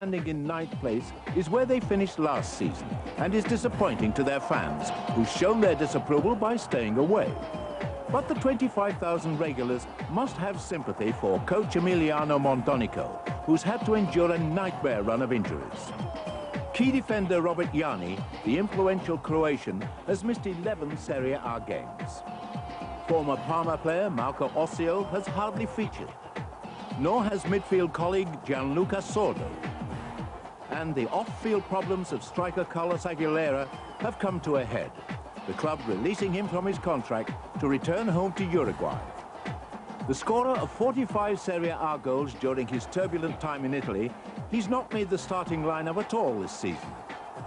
Standing in ninth place is where they finished last season and is disappointing to their fans, who've shown their disapproval by staying away. But the 25,000 regulars must have sympathy for coach Emiliano Mondonico, who's had to endure a nightmare run of injuries. Key defender Robert Jani, the influential Croatian, has missed 11 Serie A games. Former Parma player Marco Ossio has hardly featured, nor has midfield colleague Gianluca Sordo. And the off-field problems of striker Carlos Aguilera have come to a head, the club releasing him from his contract to return home to Uruguay. The scorer of 45 Serie A goals during his turbulent time in Italy, he's not made the starting lineup at all this season,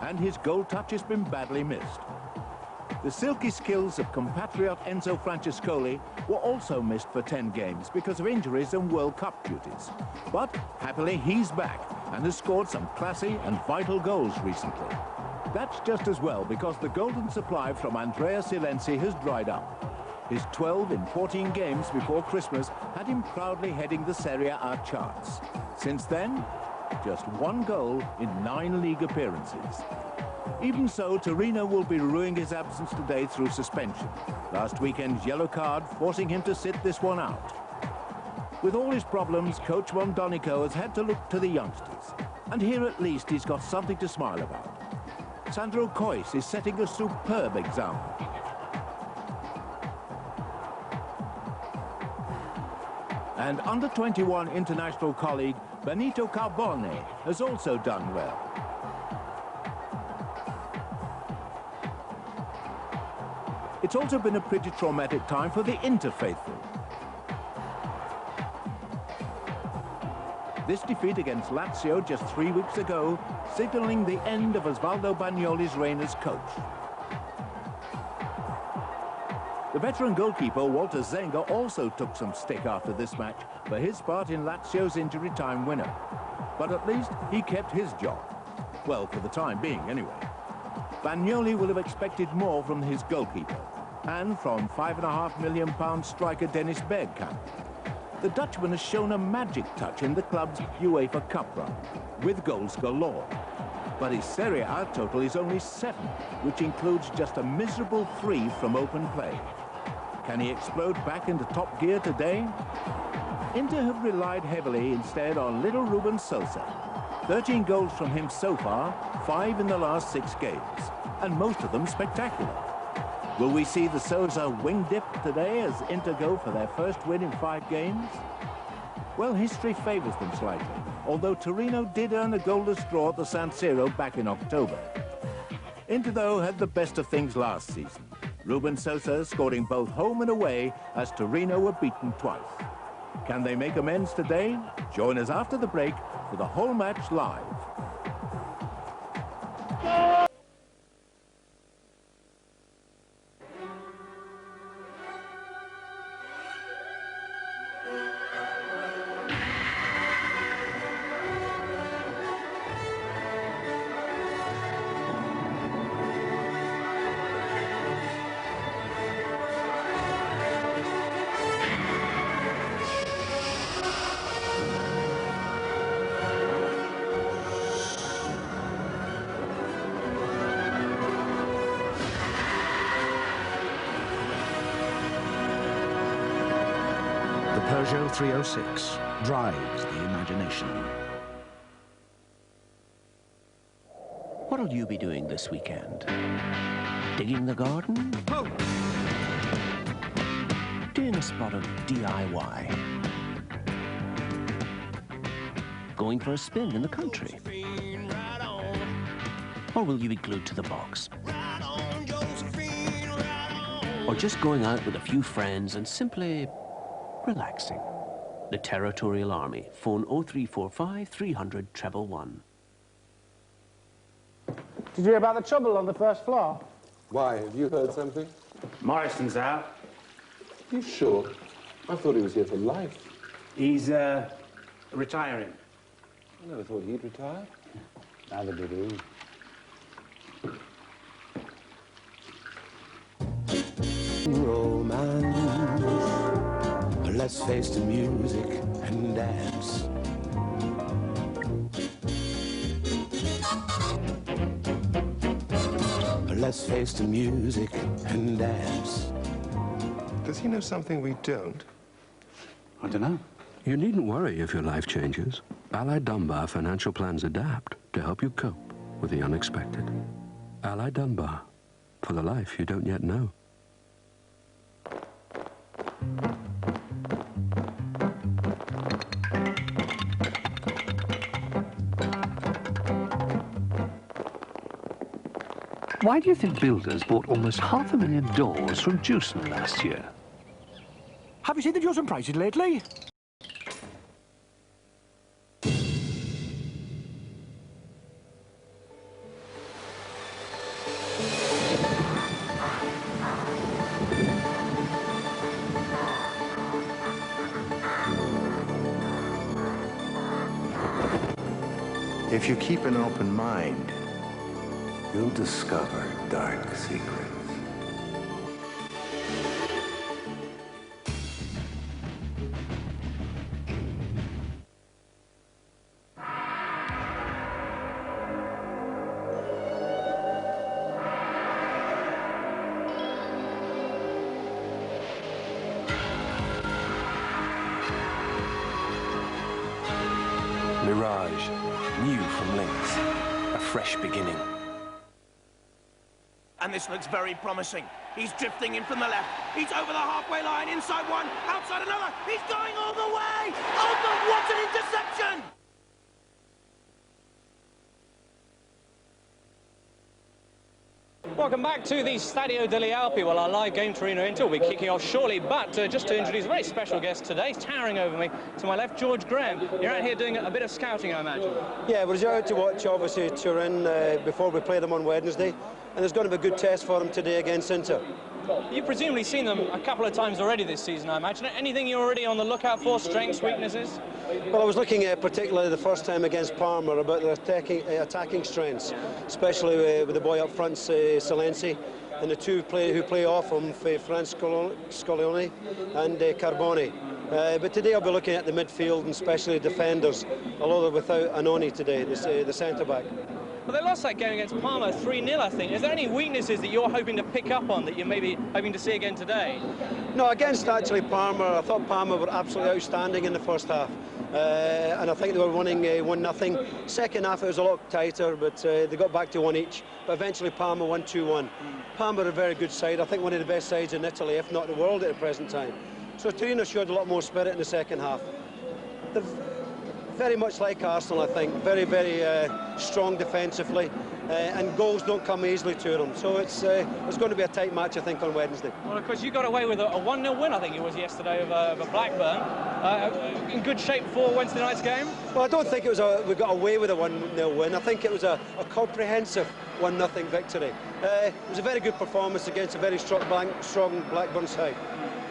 and his goal touch has been badly missed. The silky skills of compatriot Enzo Francescoli were also missed for 10 games because of injuries and World Cup duties. But happily he's back and has scored some classy and vital goals recently. That's just as well because the golden supply from Andrea Silenzi has dried up. His 12 in 14 games before Christmas had him proudly heading the Serie A charts. Since then, just one goal in 9 league appearances. Even so, Torino will be ruining his absence today through suspension. Last weekend's yellow card forcing him to sit this one out. With all his problems, coach Mondonico has had to look to the youngsters. And here at least he's got something to smile about. Sandro Cois is setting a superb example. And under-21 international colleague Benito Carbone has also done well. It's also been a pretty traumatic time for the Inter faithful. This defeat against Lazio just 3 weeks ago, signaling the end of Osvaldo Bagnoli's reign as coach. The veteran goalkeeper Walter Zenga also took some stick after this match for his part in Lazio's injury time winner. But at least he kept his job. Well, for the time being anyway. Bagnoli will have expected more from his goalkeeper and from £5.5 million striker Dennis Bergkamp. The Dutchman has shown a magic touch in the club's UEFA Cup run, with goals galore. But his Serie A total is only 7, which includes just a miserable 3 from open play. Can he explode back into top gear today? Inter have relied heavily instead on little Ruben Sosa. 13 goals from him so far, 5 in the last 6 games, and most of them spectacular. Will we see the Sosa wing dip today as Inter go for their first win in 5 games? Well, history favours them slightly, although Torino did earn a goalless draw at the San Siro back in October. Inter, though, had the best of things last season. Ruben Sosa scoring both home and away as Torino were beaten twice. Can they make amends today? Join us after the break for the whole match live. Peugeot 306 drives the imagination. What'll you be doing this weekend? Digging the garden? Oh. Doing a spot of DIY? Going for a spin in the country? Or will you be glued to the box? Or just going out with a few friends and simply relaxing? The Territorial Army. Phone 0345 300 111. Did you hear about the trouble on the first floor? Why? Have you heard something? Morrison's out. You sure? I thought he was here for life. He's, retiring. I never thought he'd retire. Neither did he. Romance. Let's face the music and dance. let's face the music and dance. Does he know something we don't? I don't know. You needn't worry if your life changes. Allied Dunbar financial plans adapt to help you cope with the unexpected. Allied Dunbar, for the life you don't yet know. Why do you think builders bought almost 500,000 doors from Jewson last year? Have you seen the Jewson prices lately? If you keep an open mind, you'll discover dark secrets. Mirage, new from links, a fresh beginning. And this looks very promising. He's drifting in from the left. He's over the halfway line, inside one, outside another. He's going all the way! Oh, but what an interception! Welcome back to the Stadio delle Alpi. Well, our live game Torino-Inter will be kicking off shortly, but just to introduce a very special guest today, towering over me to my left, George Graham. You're out here doing a bit of scouting, I imagine. Yeah, we're out to watch, obviously, Turin before we play them on Wednesday, and there's going to be a good test for them today against Inter. You've presumably seen them a couple of times already this season, I imagine. Anything you're already on the lookout for, strengths, weaknesses? Well, I was looking at particularly the first time against Parma about their attacking strengths, especially with the boy up front, Selensi, and the two who play off him, Francescoli and Carboni. But today I'll be looking at the midfield and especially defenders, although they're without Anoni today, the centre-back. Well, they lost that game against Parma 3-0, I think. Is there any weaknesses that you're hoping to pick up on that you're maybe hoping to see again today? No, against actually Parma, I thought Parma were absolutely outstanding in the first half. And I think they were winning 1-0. Second half it was a lot tighter, but they got back to one each. But eventually Parma won 2-1. Parma are a very good side. I think one of the best sides in Italy, if not the world at the present time. So Torino showed a lot more spirit in the second half. They're very much like Arsenal, I think. Very, very strong defensively. And goals don't come easily to them. So it's going to be a tight match, I think, on Wednesday. Well, of course, you got away with a 1-0 win, I think it was yesterday, over Blackburn. In good shape for Wednesday night's game? Well, I don't think it was we got away with a 1-0 win. I think it was a comprehensive 1-0 victory. It was a very good performance against a very strong Blackburn side.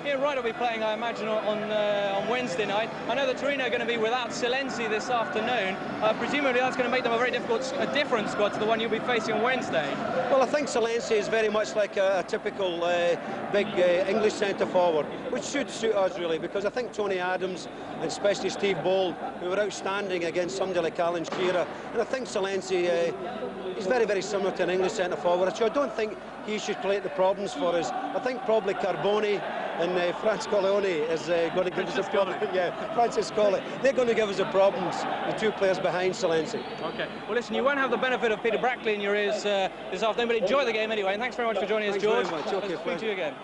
Ian Wright will be playing, I imagine, on Wednesday night. I know that Torino are going to be without Selensi this afternoon. Presumably that's going to make them a very different squad to the one you'll be facing on Wednesday. Well, I think Selensi is very much like a typical big English centre-forward, which should suit us, really, because I think Tony Adams, and especially Steve Bold, who were outstanding against somebody like Alan Shearer, and I think Selensi is very, very similar to an English centre-forward, so I don't think he should create the problems for us. I think probably Carboni and Francescoli is going to give us a problem. Yeah, Francescoli. They're going to give us a problems, the two players behind Selensi. Okay. Well, listen, you won't have the benefit of Peter Brackley in your ears this afternoon, but enjoy the game anyway. And thanks very much for joining us, George. Thanks very much. Okay, speak to you again.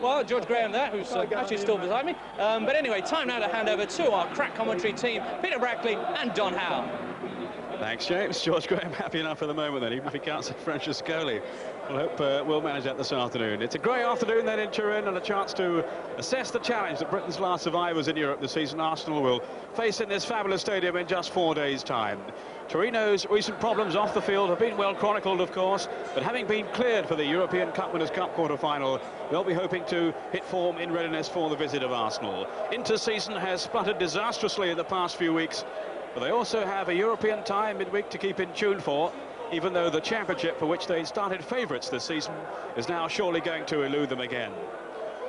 Well, George Graham there, who's actually still beside me. But anyway, time now to hand over to our crack commentary team, Peter Brackley and Don Howe. Thanks, James. George Graham happy enough for the moment then, even if he can't say Francescoli. We'll hope we'll manage that this afternoon. It's a great afternoon then in Turin, and a chance to assess the challenge that Britain's last survivors in Europe this season, Arsenal, will face in this fabulous stadium in just 4 days' time. Torino's recent problems off the field have been well chronicled, of course, but having been cleared for the European Cup Winners' Cup quarter-final, they'll be hoping to hit form in readiness for the visit of Arsenal. Inter-season has spluttered disastrously in the past few weeks, but they also have a European tie midweek to keep in tune for, even though the championship, for which they started favourites this season, is now surely going to elude them again.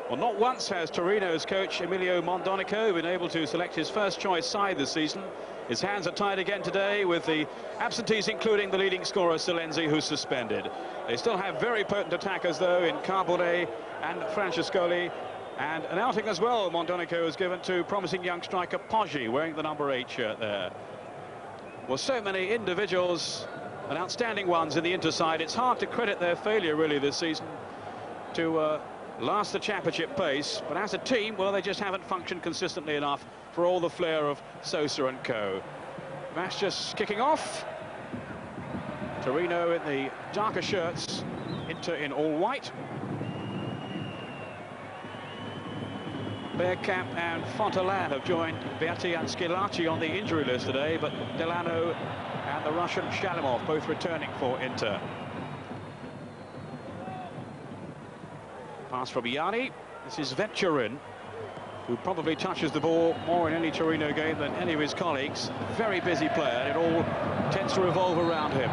Well, not once has Torino's coach Emilio Mondonico been able to select his first choice side this season His hands are tied again today, with the absentees including the leading scorer, Selenzi, who's suspended. They still have very potent attackers, though, in Carbone and Francescoli. And an outing as well, Mondonico has given to promising young striker Poggi, wearing the number 8 shirt there. Well, so many individuals and outstanding ones in the Interside. It's hard to credit their failure, really, this season to last the championship pace. But as a team, well, they just haven't functioned consistently enough for all the flair of Sosa and co. Match just kicking off. Torino in the darker shirts, Inter in all white. Bergkamp and Fontaine have joined Berti and Schillaci on the injury list today, but Delano and the Russian Shalimov both returning for Inter. Pass from Yanni. This is Venturin, who probably touches the ball more in any Torino game than any of his colleagues. Very busy player, and it all tends to revolve around him.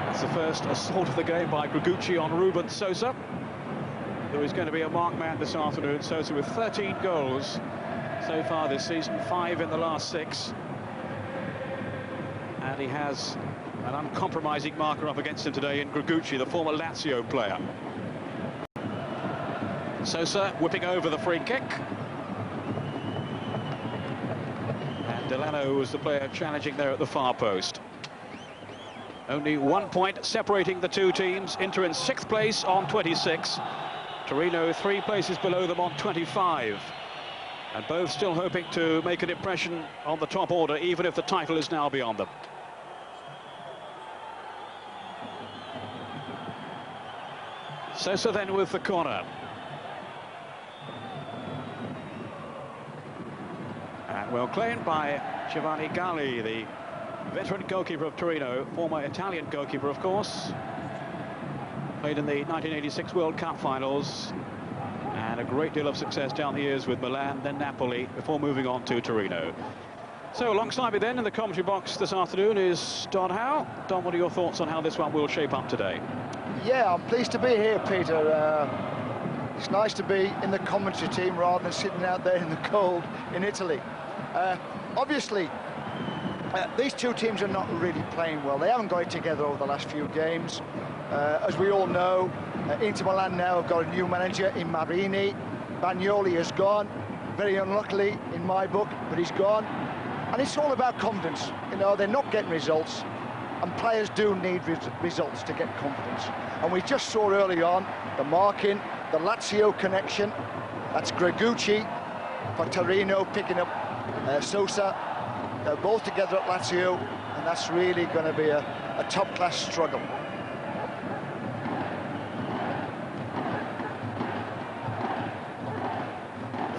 That's the first assault of the game by Gregucci on Ruben Sosa, who is going to be a marked man this afternoon. Sosa with 13 goals so far this season, 5 in the last 6. And he has an uncompromising marker up against him today in Gregucci, the former Lazio player. Sosa whipping over the free kick. And Delano was the player challenging there at the far post. Only 1 point separating the two teams. Inter in 6th place on 26. Torino 3 places below them on 25. And both still hoping to make an impression on the top order, even if the title is now beyond them. Sosa then with the corner. And well claimed by Giovanni Galli, the veteran goalkeeper of Torino, former Italian goalkeeper, of course. Played in the 1986 World Cup finals, and a great deal of success down the years with Milan, then Napoli, before moving on to Torino. So alongside me then in the commentary box this afternoon is Don Howe. Don, what are your thoughts on how this one will shape up today? Yeah, I'm pleased to be here, Peter. It's nice to be in the commentary team rather than sitting out there in the cold in Italy. Obviously, these two teams are not really playing well. They haven't got it together over the last few games. As we all know, Inter Milan now have got a new manager in Marini. Bagnoli has gone, very unluckily in my book, but he's gone. And it's all about confidence. You know, they're not getting results, and players do need results to get confidence. And we just saw early on the marking, the Lazio connection. That's Gregucci for Torino picking up Sosa. They're both together at Lazio, and that's really going to be a top-class struggle.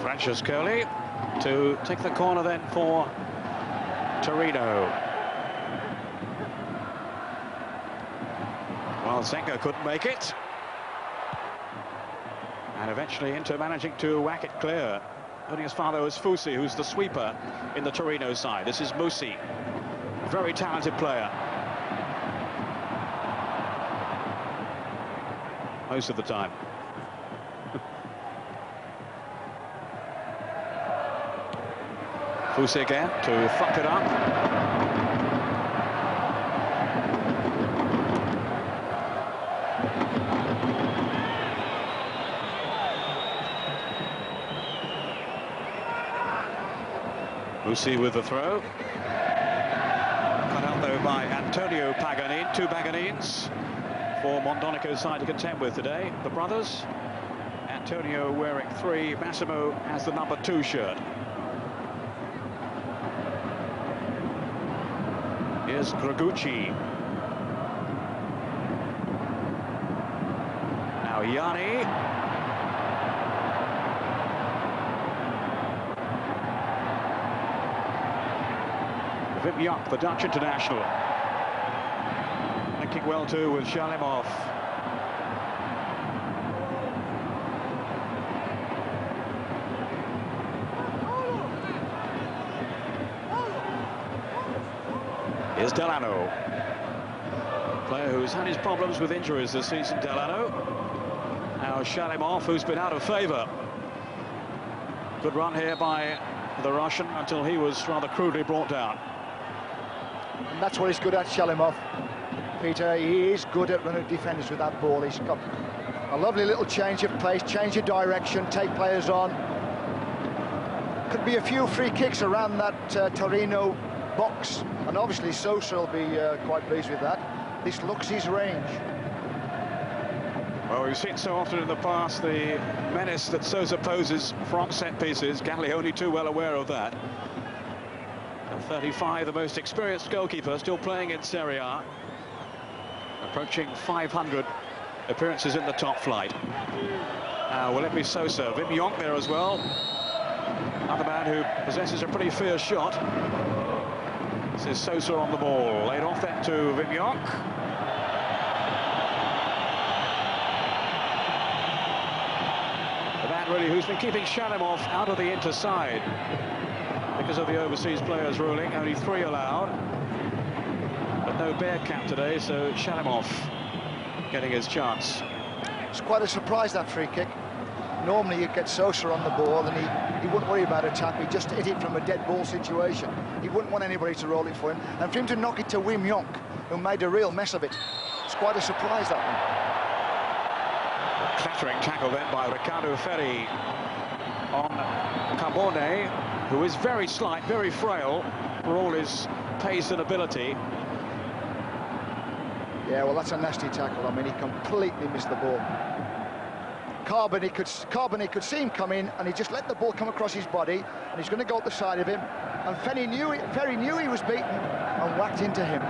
Francescoli to take the corner then for Torino. Well, Senga couldn't make it. And eventually Inter managing to whack it clear. Only as far though as Fusi, who's the sweeper in the Torino side. This is Musi, very talented player. Most of the time. Fusi again to thump it up. Musi with the throw. Cut out though by Antonio Paganin. 2 Paganins for Mondonico's side to contend with today. The brothers. Antonio wearing 3. Massimo has the number 2 shirt. Here's Gregucci. Now Yanni. Wim Jonk, the Dutch international. Linking well too with Shalimov. Here's Delano. Player who's had his problems with injuries this season, Delano. Now Shalimov, who's been out of favour. Good run here by the Russian until he was rather crudely brought down. And that's what he's good at, Shalimov. Peter, he is good at running defenders with that ball. He's got a lovely little change of pace, change of direction, take players on. Could be a few free kicks around that Torino box, and obviously Sosa will be quite pleased with that. This looks his range. Well, we've seen so often in the past the menace that Sosa poses from set pieces. Galli only too well aware of that. At 35, the most experienced goalkeeper, still playing in Serie A. Approaching 500 appearances in the top flight. Will it be Sosa? Wim Jonk there as well. Another man who possesses a pretty fierce shot. This is Sosa on the ball. Laid off then to Wim Jonk. The man really who's been keeping Shalimov out of the interside because of the overseas players ruling. Only 3 allowed. But no bear cap today, so Shalimov getting his chance. It's quite a surprise, that free kick. Normally you'd get Sosa on the ball and he wouldn't worry about a tap. He'd just hit it from a dead ball situation. He wouldn't want anybody to roll it for him. And for him to knock it to Wim Jonk, who made a real mess of it, it's quite a surprise, that one. A clattering tackle then by Riccardo Ferri on Carbone, who is very slight, very frail for all his pace and ability. Yeah, well, that's a nasty tackle. I mean, he completely missed the ball. Carbone could see him come in, and he just let the ball come across his body, and he's going to go up the side of him. And Ferri knew he was beaten and whacked into him.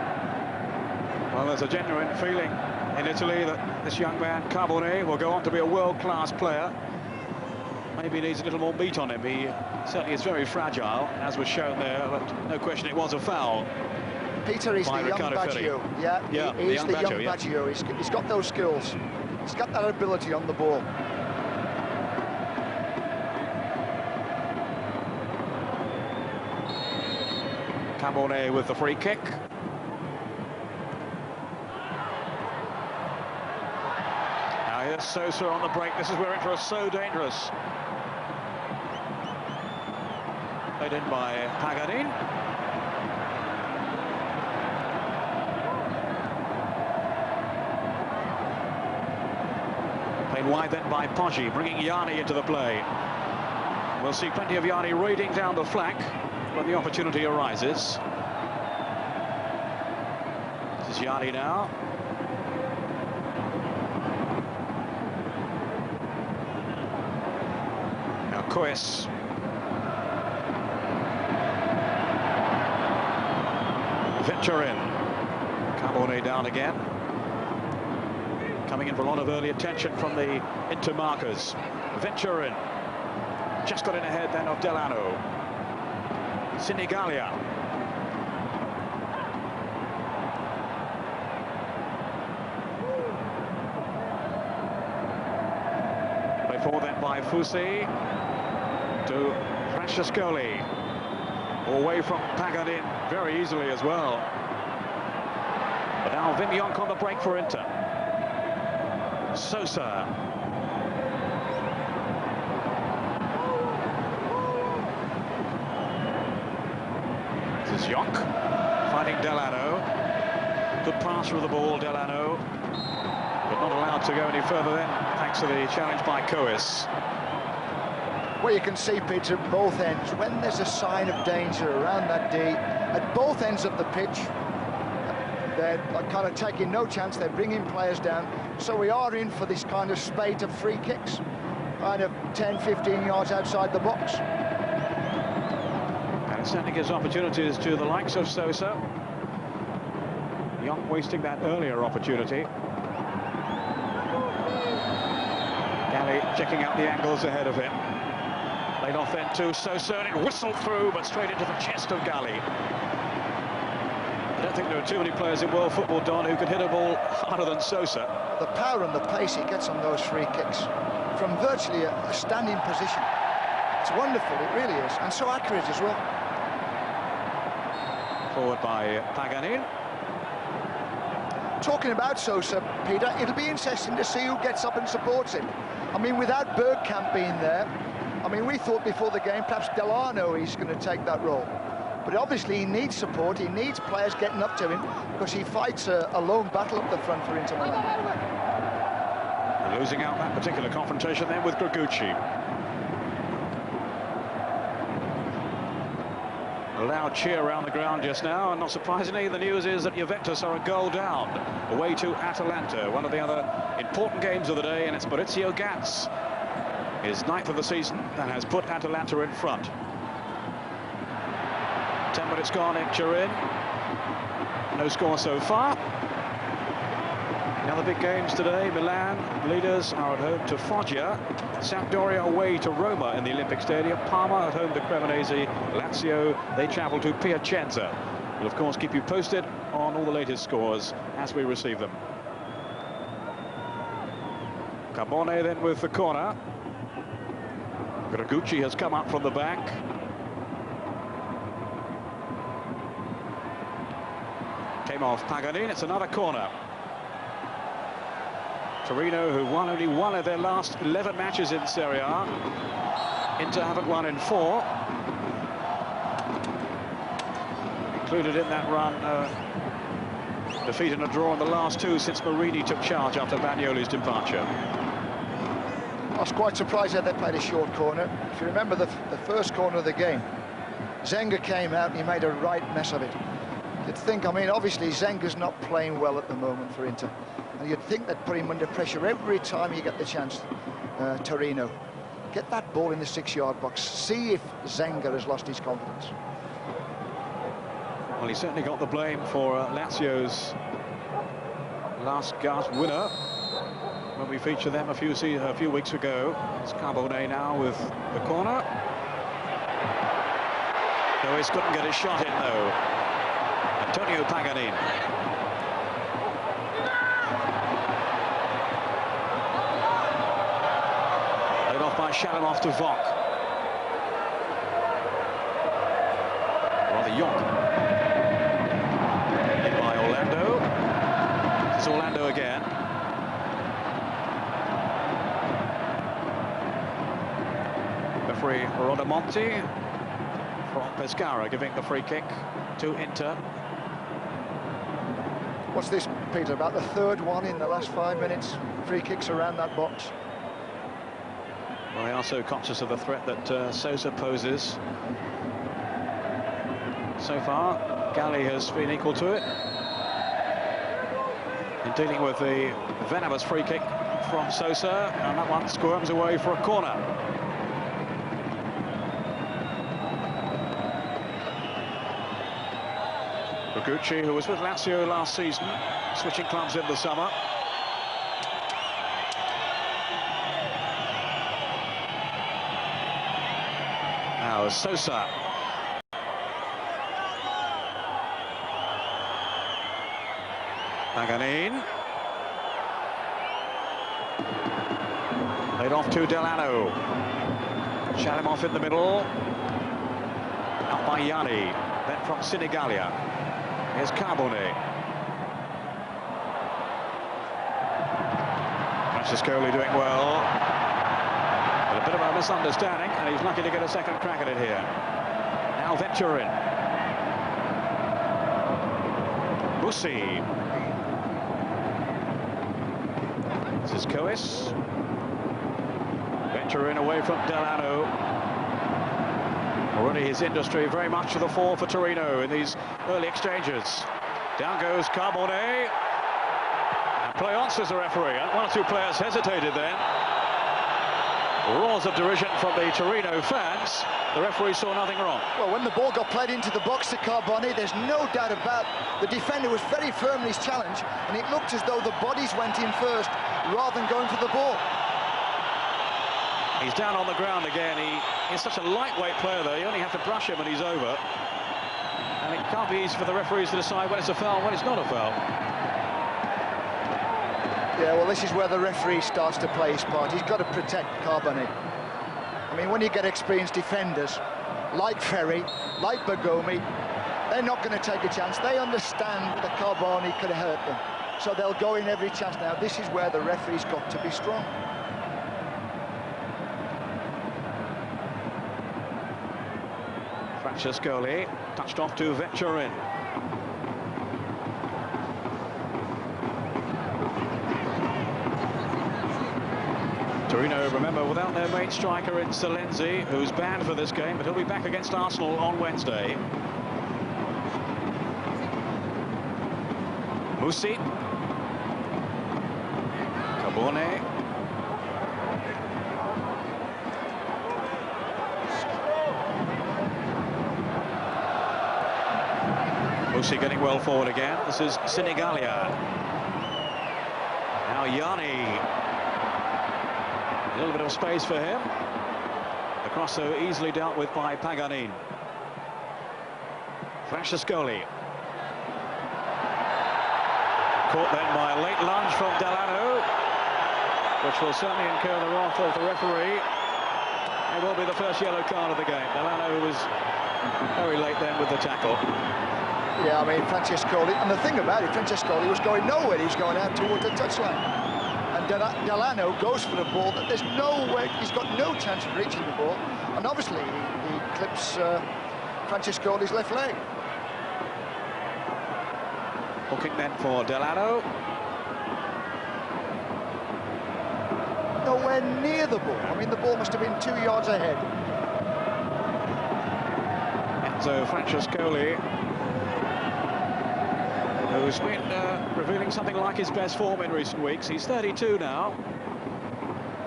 Well, there's a genuine feeling in Italy that this young man, Carbone, will go on to be a world-class player. Maybe he needs a little more meat on him. He certainly is very fragile, as was shown there, but no question it was a foul. Peter is the young Baggio. Yeah, he's the young Baggio. He's got those skills. He's got that ability on the ball. Carbone with the free kick. Now here's Sosa on the break. This is where it was so dangerous. Played in by Paganin. Played wide then by Poggi, bringing Yanni into the play. We'll see plenty of Yanni raiding down the flank when the opportunity arises. This is Yanni now. Now Koes. Venturin. Carbone down again. Coming in for a lot of early attention from the intermarkers. Venturin just got in ahead then of Delano. Sinigalia. Played forward then by Fusi to Francescoli. Away from Paganin very easily as well. But now Wim Jonk on the break for Inter. Sosa. This is Jonk finding Delano. Good pass through the ball, Delano, but not allowed to go any further then, thanks to the challenge by Koes. Well, you can see, Peter, at both ends, when there's a sign of danger around that D, at both ends of the pitch, they're kind of taking no chance. They're bringing players down. So we are in for this kind of spate of free kicks, kind of 10, 15 yards outside the box. And it certainly gives opportunities to the likes of Sosa. Jonk wasting that earlier opportunity. Galli checking out the angles ahead of him. Laid off then to Sosa, and it whistled through, but straight into the chest of Galli. I don't think there are too many players in world football, Don, who can hit a ball harder than Sosa. The power and the pace he gets on those free kicks from virtually a standing position. It's wonderful, it really is, and so accurate as well. Forward by Paganin. Talking about Sosa, Peter, it'll be interesting to see who gets up and supports him. I mean, without Bergkamp being there, I mean, we thought before the game perhaps Delano is going to take that role. But obviously he needs support, he needs players getting up to him, because he fights a lone battle up the front for Inter Milan. Losing out that particular confrontation then with Gregucci. A loud cheer around the ground just now, and not surprisingly, the news is that Juventus are a goal down, away to Atalanta, one of the other important games of the day, and it's Maurizio Gatz, his 9th of the season, that has put Atalanta in front. 10 minutes gone in Turin. No score so far. The other big games today, Milan leaders are at home to Foggia, Sampdoria away to Roma in the Olympic Stadium, Parma at home to Cremonese, Lazio, they travel to Piacenza. We'll of course keep you posted on all the latest scores as we receive them. Carbone then with the corner. Gregucci has come up from the back. Came off Paganin, it's another corner. Torino, who won only one of their last 11 matches in Serie A. Inter haven't won in 4. Included in that run, defeat and a draw in the last 2 since Marini took charge after Bagnoli's departure. I was quite surprised that they played a short corner. If you remember the first corner of the game, Zenga came out and he made a right mess of it. You'd think, I mean, obviously Zenga's not playing well at the moment for Inter. And you'd think they'd put him under pressure every time you get the chance, Torino. Get that ball in the 6-yard box. See if Zenga has lost his confidence. Well, he certainly got the blame for Lazio's last gasp winner when we featured them a few weeks ago. It's Carbone now with the corner. Lewis couldn't get his shot in, though. Antonio Paganin. Led off by Shalimov to Vok. Rather young. In by Orlando. It's Orlando again. Referee Rodamonti from Pescara giving the free kick to Inter. What's this, Peter, about the 3rd one in the last 5 minutes? Free kicks around that box. Well, they are so conscious of the threat that Sosa poses. So far, Galli has been equal to it in dealing with the venomous free kick from Sosa, and that one squirms away for a corner. Gregucci, who was with Lazio last season, switching clubs in the summer. Now Sosa. Paganin. Laid off to Delano. Shalimov in the middle. Out by Yanni. Then from Sinigalia. Here's Carbone. Francescoli doing well. But a bit of a misunderstanding, and he's lucky to get a second crack at it here. Now Venturin. Bussi. This is Cois. Venturin away from Delano. Already his industry very much to the fore for Torino in these early exchanges. Down goes Carbone. And play on, says the referee. And 1 or 2 players hesitated then. Roars of derision from the Torino fans. The referee saw nothing wrong. Well, when the ball got played into the box to Carbone, there's no doubt about the defender was very firm in his challenge, and it looked as though the bodies went in first rather than going for the ball. He's down on the ground again. He's such a lightweight player, though. You only have to brush him and he's over. And it can't be easy for the referees to decide when it's a foul and when it's not a foul. Yeah, well, this is where the referee starts to play his part. He's got to protect Carbone. I mean, when you get experienced defenders, like Ferry, like Bergomi, they're not going to take a chance. They understand that Carbone could hurt them. So they'll go in every chance. Now, this is where the referee's got to be strong. Francescoli touched off to Vetturin. Torino, remember, without their main striker in Selenzi, who's banned for this game, but he'll be back against Arsenal on Wednesday. Musi. Cabone. Musi getting well forward again. This is Senegalia. Now Yanni. A little bit of space for him. The cross so easily dealt with by Paganin. Francescoli. Caught then by a late lunge from Delano, which will certainly incur the wrath of the referee. It will be the first yellow card of the game. Delano was very late then with the tackle. Yeah, I mean, Francescoli, and the thing about it, Francescoli was going nowhere. He's going out toward the touchline. And Delano goes for the ball, but there's no way, he's got no chance of reaching the ball. And obviously, he clips Francescoli's left leg. Hooking then for Delano. Nowhere near the ball. I mean, the ball must have been 2 yards ahead. Enzo Francescoli, who's been revealing something like his best form in recent weeks. He's 32 now.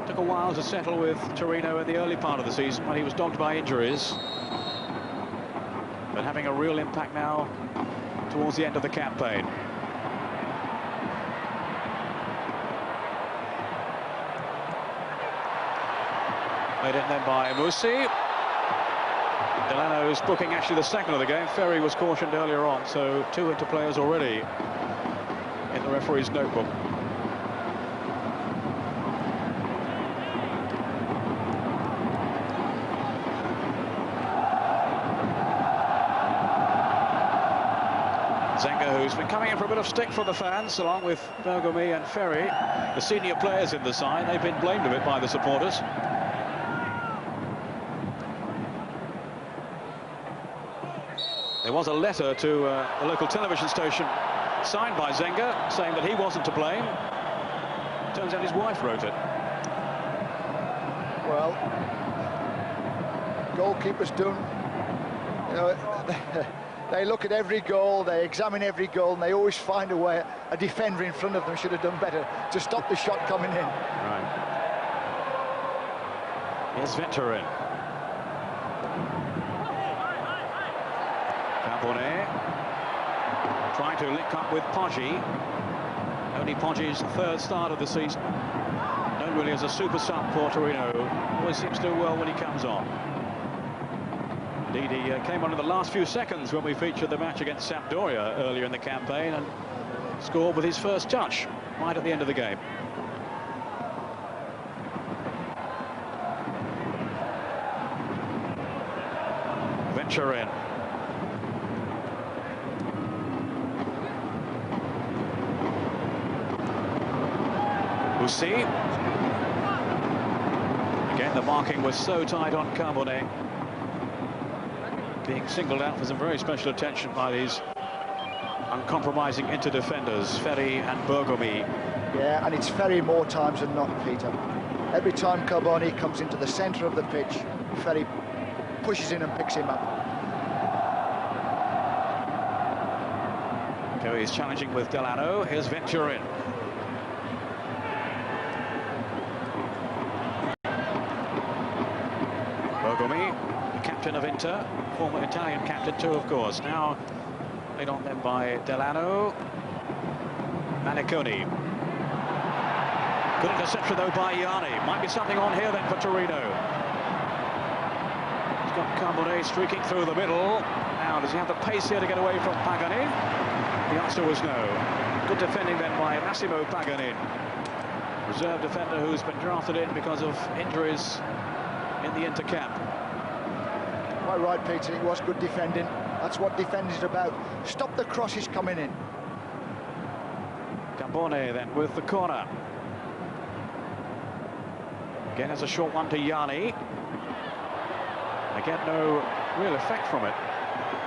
Took a while to settle with Torino in the early part of the season when he was dogged by injuries. But having a real impact now towards the end of the campaign. Made in then by Musi. Delano's booking actually the second of the game. Ferry was cautioned earlier on, so 2 into players already in the referee's notebook. Zenga, who's been coming in for a bit of stick for the fans, along with Bergomi and Ferry, the senior players in the side. They've been blamed a bit by the supporters. There was a letter to a local television station signed by Zenga saying that he wasn't to blame. Turns out his wife wrote it. Well, goalkeepers don't, you know, they look at every goal, they examine every goal, and they always find a way. A defender in front of them should have done better to stop the shot coming in. Right. Here's Vetturin. Cabone trying to link up with Poggi. Only Poggi's third start of the season. Known really as a super sub for Torino. Always seems to do well when he comes on. Indeed, he came on in the last few seconds when we featured the match against Sampdoria earlier in the campaign and scored with his first touch right at the end of the game. Vetturin. Musi. Again, the marking was so tight on Cabone. Being singled out for some very special attention by these uncompromising inter-defenders, Ferry and Bergomi. Yeah, and it's Ferry more times than not, Peter. Every time Cabone comes into the centre of the pitch, Ferry pushes in and picks him up. Okay, he's challenging with Delano. Here's Vetturin. Bergomi, the captain of Inter, former Italian captain too, of course. Now played on them by Delano. Maniconi. Good interception though by Yanni. Might be something on here then for Torino. He's got Cabone streaking through the middle. Now does he have the pace here to get away from Paganin? The answer was no. Good defending then by Massimo Paganin. Reserve defender who's been drafted in because of injuries in the Inter camp. Quite right, Peter, it was good defending. That's what defending is about. Stop the crosses coming in. Cabone then with the corner. Again, it's a short one to Yanni. Again, no real effect from it.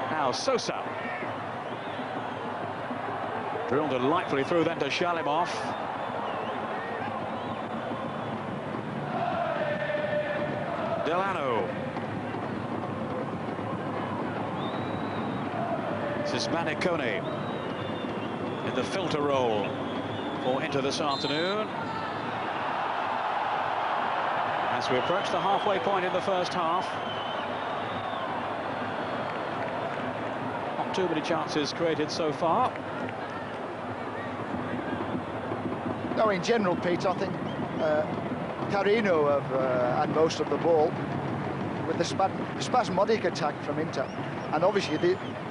Now Sosa. Drilled delightfully through then to Shalimov. Delano. This is Manicone in the filter role for Inter this afternoon. As we approach the halfway point in the first half. Not too many chances created so far. No, in general, Pete, I think Torino have had most of the ball with the spasmodic attack from Inter. And obviously,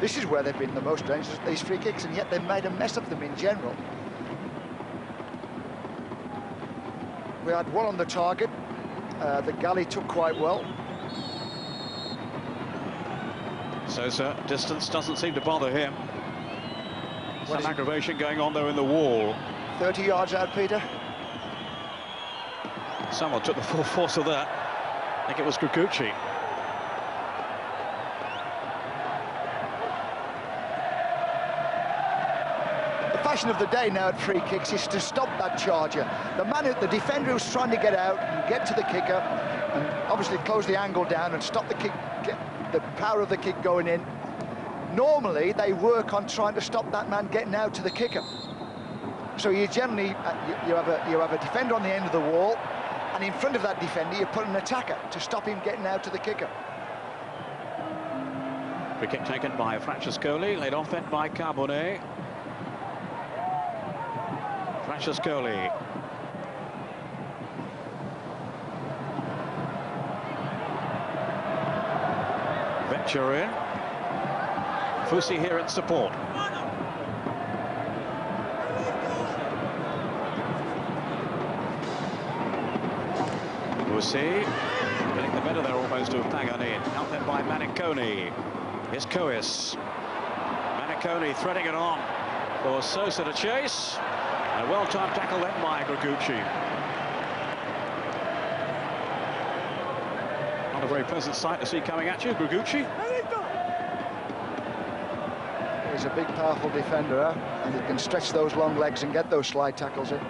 this is where they've been the most dangerous, these free kicks, and yet they've made a mess of them in general. We had one on the target that Galli took quite well. Sosa, distance doesn't seem to bother him. Some aggravation going on there in the wall. 30 yards out, Peter. Someone took the full force of that. I think it was Gregucci. The fashion of the day now at free kicks is to stop that charger. The defender who's trying to get out and get to the kicker and obviously close the angle down and stop the kick, get the power of the kick going in. Normally, they work on trying to stop that man getting out to the kicker. So you generally, you have a defender on the end of the wall, and in front of that defender, you put an attacker to stop him getting out to the kicker. Free kick taken by Francescoli, laid off then by Carbone. Francescoli. Venture in. Fusi here in support. Fusi getting the better there almost of Paganin. Out then by Manicone. Here's Cois. Manicone threading it on for Sosa to chase. A well-timed tackle then by Gregucci. Not a very pleasant sight to see coming at you, Gregucci. He's a big, powerful defender, and he can stretch those long legs and get those slide tackles in.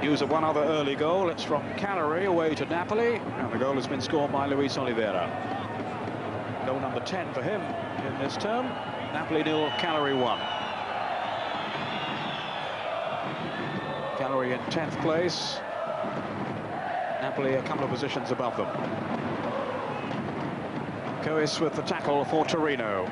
News of one other early goal. It's from Cagliari away to Napoli, and the goal has been scored by Luis Oliveira. Goal number 10 for him in this term. Napoli 0, Cagliari 1. Cagliari in 10th place. Napoli a couple of positions above them. Cois with the tackle for Torino.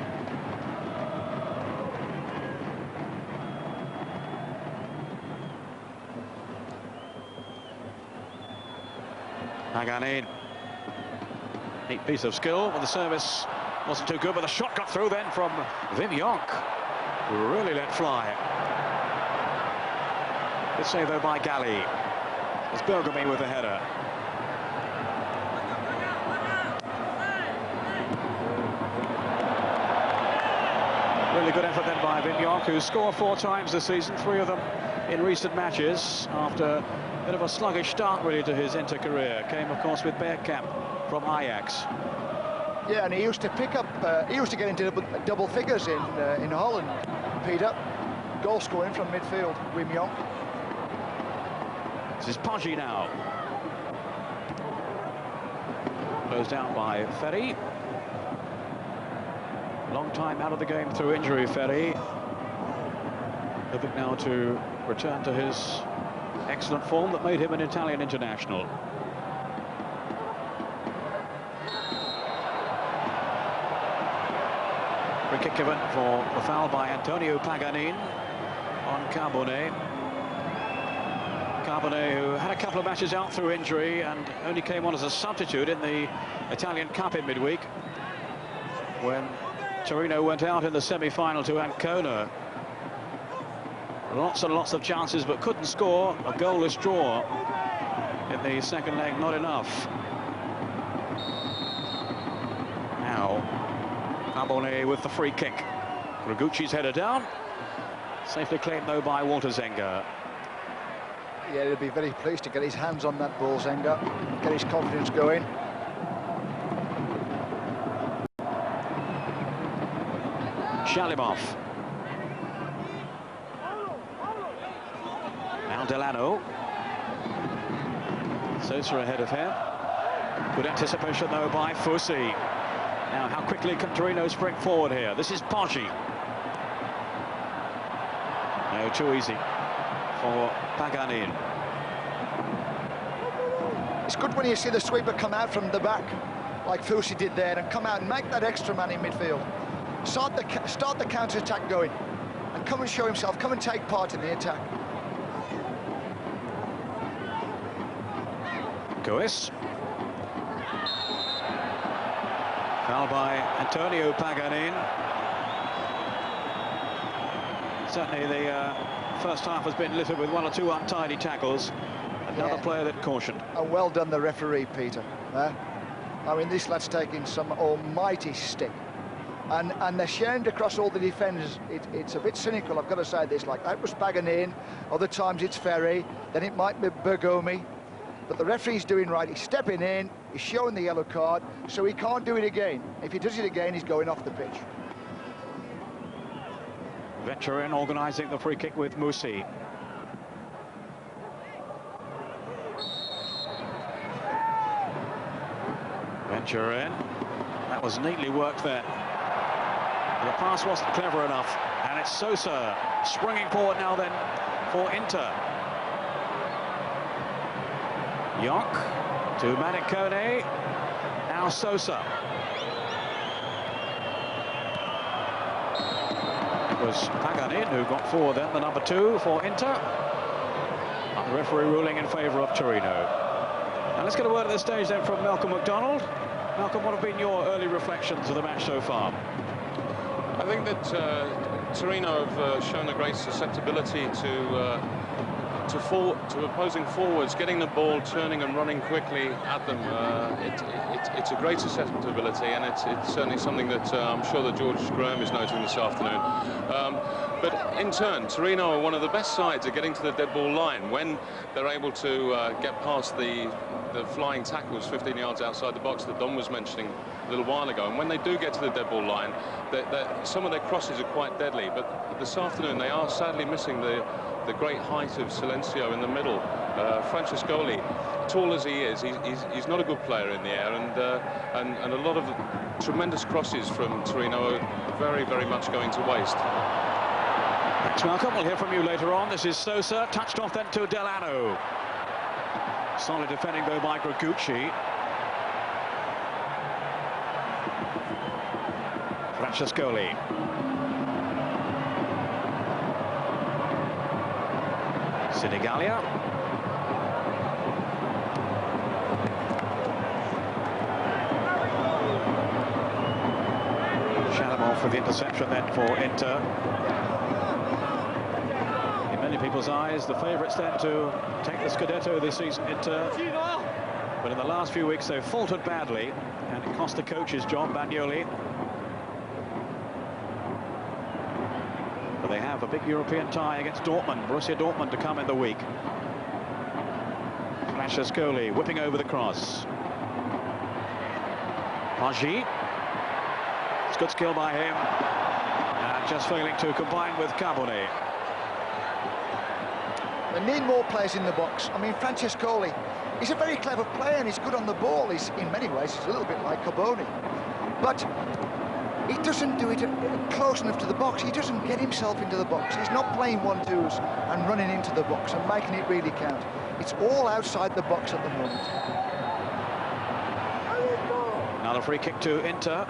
Paganin. Neat piece of skill, but the service wasn't too good, but the shot got through then from Wim Jonk, who really let fly. Good save though by Galli. It's Bergomi with the header. Really good effort then by Wim Jonk, who scored 4 times this season, 3 of them in recent matches, after a bit of a sluggish start really to his Inter career. Came of course with Bergkamp from Ajax. Yeah, and he used to pick up, he used to get into double figures in Holland, Peter. Goal scoring from midfield, Wim Jonk. This is Poggi now. Closed down by Ferry. Long time out of the game through injury, Ferry. Hoping now to return to his excellent form that made him an Italian international. Free kick given for the foul by Antonio Paganin on Carbone. Carbone, who had a couple of matches out through injury and only came on as a substitute in the Italian Cup in midweek, when Torino went out in the semi-final to Ancona. Lots and lots of chances, but couldn't score. A goalless draw in the second leg, not enough. Now, Carbone with the free kick. Gregucci's header down. Safely claimed, though, by Walter Zenga. Yeah, he'll be very pleased to get his hands on that ball, Zenga. Get his confidence going. Shalimov. Now Delano. Sosa ahead of him. Good anticipation, though, by Fusi. Now, how quickly can Torino spring forward here? This is Poggi. No, too easy for Paganin. It's good when you see the sweeper come out from the back, like Fusi did there, and come out and make that extra man in midfield. Start the counter-attack going, and come and show himself, come and take part in the attack. Goes. Foul by Antonio Paganin. Certainly the first half has been littered with one or two untidy tackles. Another player that cautioned. And well done, the referee, Peter. I mean, this lad's taking some almighty stick. And they're sharing across all the defenders. It's a bit cynical, I've got to say this. Like, that was Paganin, other times it's Ferry, then it might be Bergomi. But the referee's doing right. He's stepping in, he's showing the yellow card, so he can't do it again. If he does it again, he's going off the pitch. Veteran organising the free kick with Musi. Venturin. That was neatly worked there. The pass wasn't clever enough, and it's Sosa springing forward now then for Inter. Yonk to Manicone. Now Sosa. It was Paganin who got forward then, the number 2 for Inter. The referee ruling in favour of Torino. Now let's get a word at this stage then from Malcolm MacDonald. Malcolm, what have been your early reflections of the match so far? I think that Torino have shown a great susceptibility to opposing forwards, getting the ball, turning and running quickly at them. It's a great susceptibility, and it's certainly something that I'm sure that George Graham is noting this afternoon. But in turn, Torino are one of the best sides at getting to the dead ball line when they're able to get past the flying tackles 15 yards outside the box that Don was mentioning a little while ago. And when they do get to the dead ball line, some of their crosses are quite deadly. But this afternoon, they are sadly missing the great height of Silencio in the middle. Francescoli, tall as he is, he's not a good player in the air, and a lot of tremendous crosses from Torino are very, very much going to waste. Thanks, Malcolm. We'll hear from you later on. This is Sosa, touched off then to Delano. Solid defending, though, by Gregucci. Francescoli. Senegalia. Shalimov with the interception then for Inter. In many people's eyes, the favourites then to take the Scudetto this season, Inter. But in the last few weeks, they've faltered badly, and it cost the coach's job, Bagnoli. They have a big European tie against Dortmund, Borussia Dortmund, to come in the week. Francescoli whipping over the cross. Poggi. It's good skill by him. And just failing to combine with Carbone. They need more players in the box. I mean, Francescoli, he's a very clever player and he's good on the ball. He's, in many ways, he's a little bit like Carbone. But he doesn't do it close enough to the box. He doesn't get himself into the box. He's not playing 1-2s and running into the box and making it really count. It's all outside the box at the moment. Another free kick to Inter.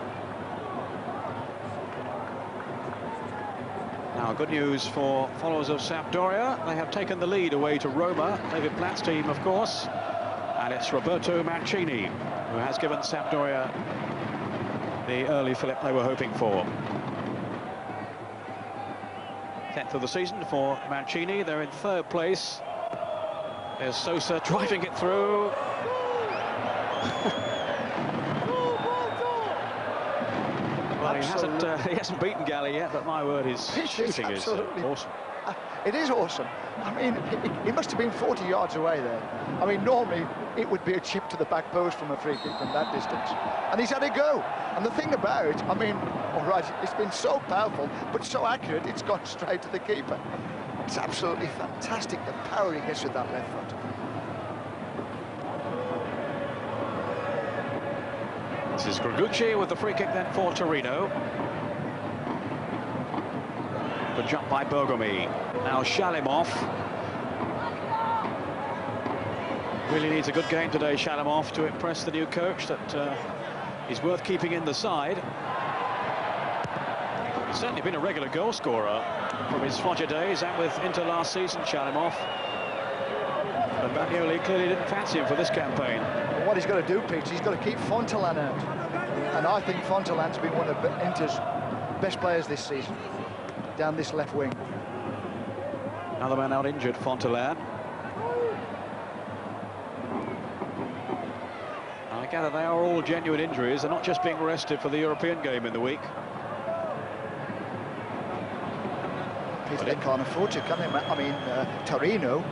Now, good news for followers of Sampdoria. They have taken the lead away to Roma, David Platt's team, of course. And it's Roberto Mancini who has given Sampdoria the early fillip they were hoping for. 10th of the season for Mancini. They're in 3rd place. There's Sosa driving it through. Well, he hasn't beaten Galli yet, but my word, his shooting is awesome. It is awesome. I mean, he must have been 40 yards away there. I mean, normally it would be a chip to the back post from a free kick from that distance. And he's had a go. And the thing about it, I mean, all right, it's been so powerful, but so accurate, it's gone straight to the keeper. It's absolutely fantastic, the power he gets with that left foot. This is Gregucci with the free kick then for Torino. Good jump by Bergomi. Now Shalimov. Really needs a good game today, Shalimov, to impress the new coach that he's worth keeping in the side. He's certainly been a regular goal scorer from his Foggia days and with Inter last season, Shalimov. But Bagnoli clearly didn't fancy him for this campaign. Well, what he's got to do, Pete, he's got to keep Fontalan out. And I think Fontalan's been one of Inter's best players this season, down this left wing. Another man out injured, Fontalan. I gather they are all genuine injuries. They're not just being rested for the European game in the week. Peter, they can't afford to, can they? I mean, Torino,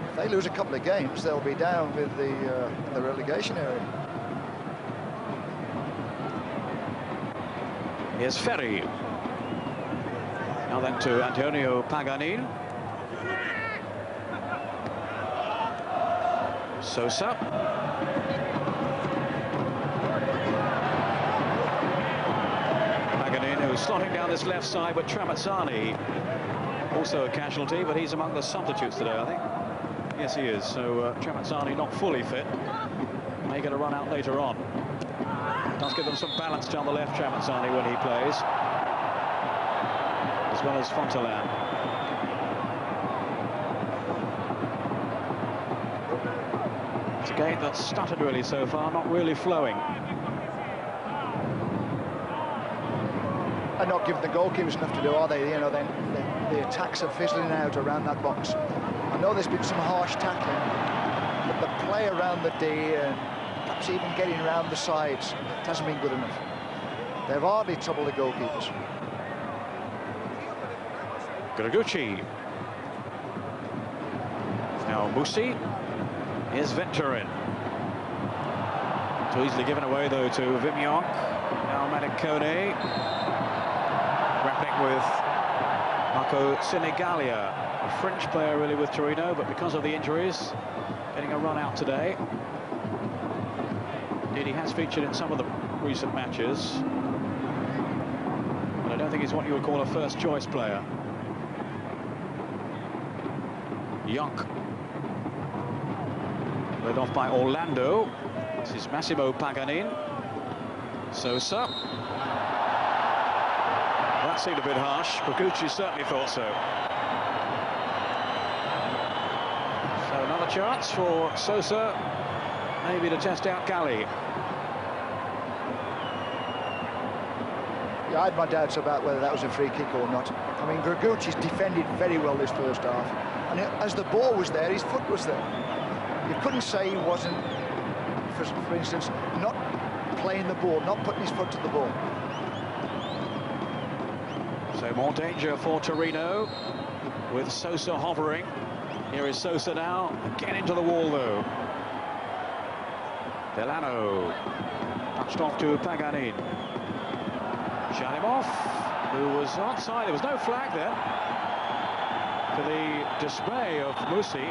if they lose a couple of games, they'll be down with the relegation area. Here's Ferri. Now then to Antonio Paganin. Sosa. Paganin, who's slotting down this left side, but Tramezzani also a casualty, but he's among the substitutes today, I think. Yes, he is. So Tramezzani not fully fit. May get a run out later on. Does give them some balance down the left, Tramezzani, when he plays, as well as Fontalan. It's a game that's stuttered really so far, not really flowing. And not giving the goalkeepers enough to do, are they? You know, then the attacks are fizzling out around that box. I know there's been some harsh tackling, but the play around the D and perhaps even getting around the sides, it hasn't been good enough. They've hardly troubled the goalkeepers. Gregucci. Now Musi. Here's Venturin. Too easily given away though to Vimion. Now Manicone. Grappling with Marco Sinigalia, a French player really with Torino, but because of the injuries, getting a run out today. Indeed, he has featured in some of the recent matches, but I don't think he's what you would call a first-choice player. Young, led off by Orlando. This is Massimo Paganin. Sosa. That seemed a bit harsh. Gregucci certainly thought so. So another chance for Sosa, maybe to test out Galli. Yeah, I had my doubts about whether that was a free kick or not. I mean, Gregucci's defended very well this first half, and as the ball was there, his foot was there. You couldn't say he wasn't, for instance, not playing the ball, not putting his foot to the ball. So more danger for Torino, with Sosa hovering. Here is Sosa now, again into the wall though. Delano, touched off to Paganin. Shalimov, who was outside, there was no flag there, to the dismay of Musi.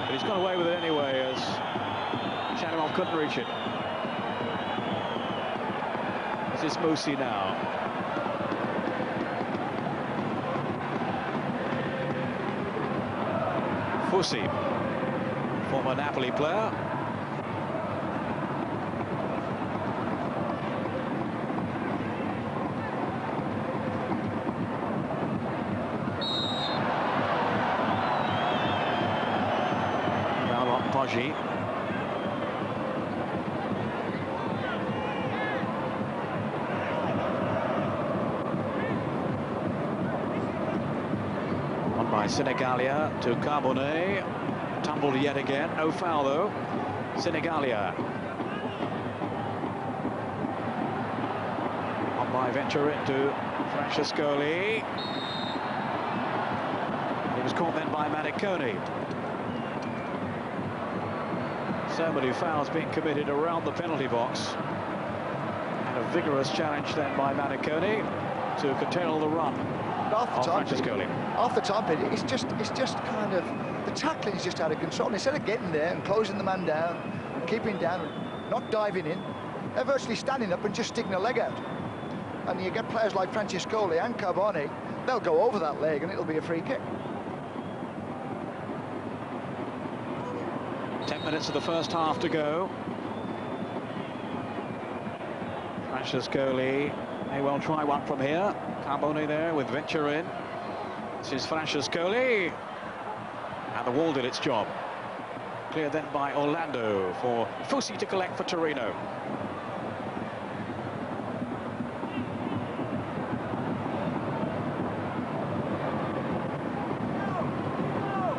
But he's got away with it anyway, as Shalimov couldn't reach it. This is Musi now. Fussi, former Napoli player. Now on Poggi. By Sinigalia to Carbonet, tumbled yet again, no foul though. Sinigalia on by by Venturin to Francescoli. He was caught then by Maniconi. So many fouls being committed around the penalty box. And a vigorous challenge then by Maniconi to curtail the run of Francescoli. Half the time, it's just kind of, the tackling is just out of control. And instead of getting there and closing the man down, and keeping down, and not diving in, they're virtually standing up and just sticking a leg out. And you get players like Francescoli and Carboni, they'll go over that leg and it'll be a free kick. 10 minutes of the first half to go. Francescoli may well try one from here. Carboni there with Venturin. This is Francescoli. And the wall did its job. Cleared then by Orlando for Fusi to collect for Torino.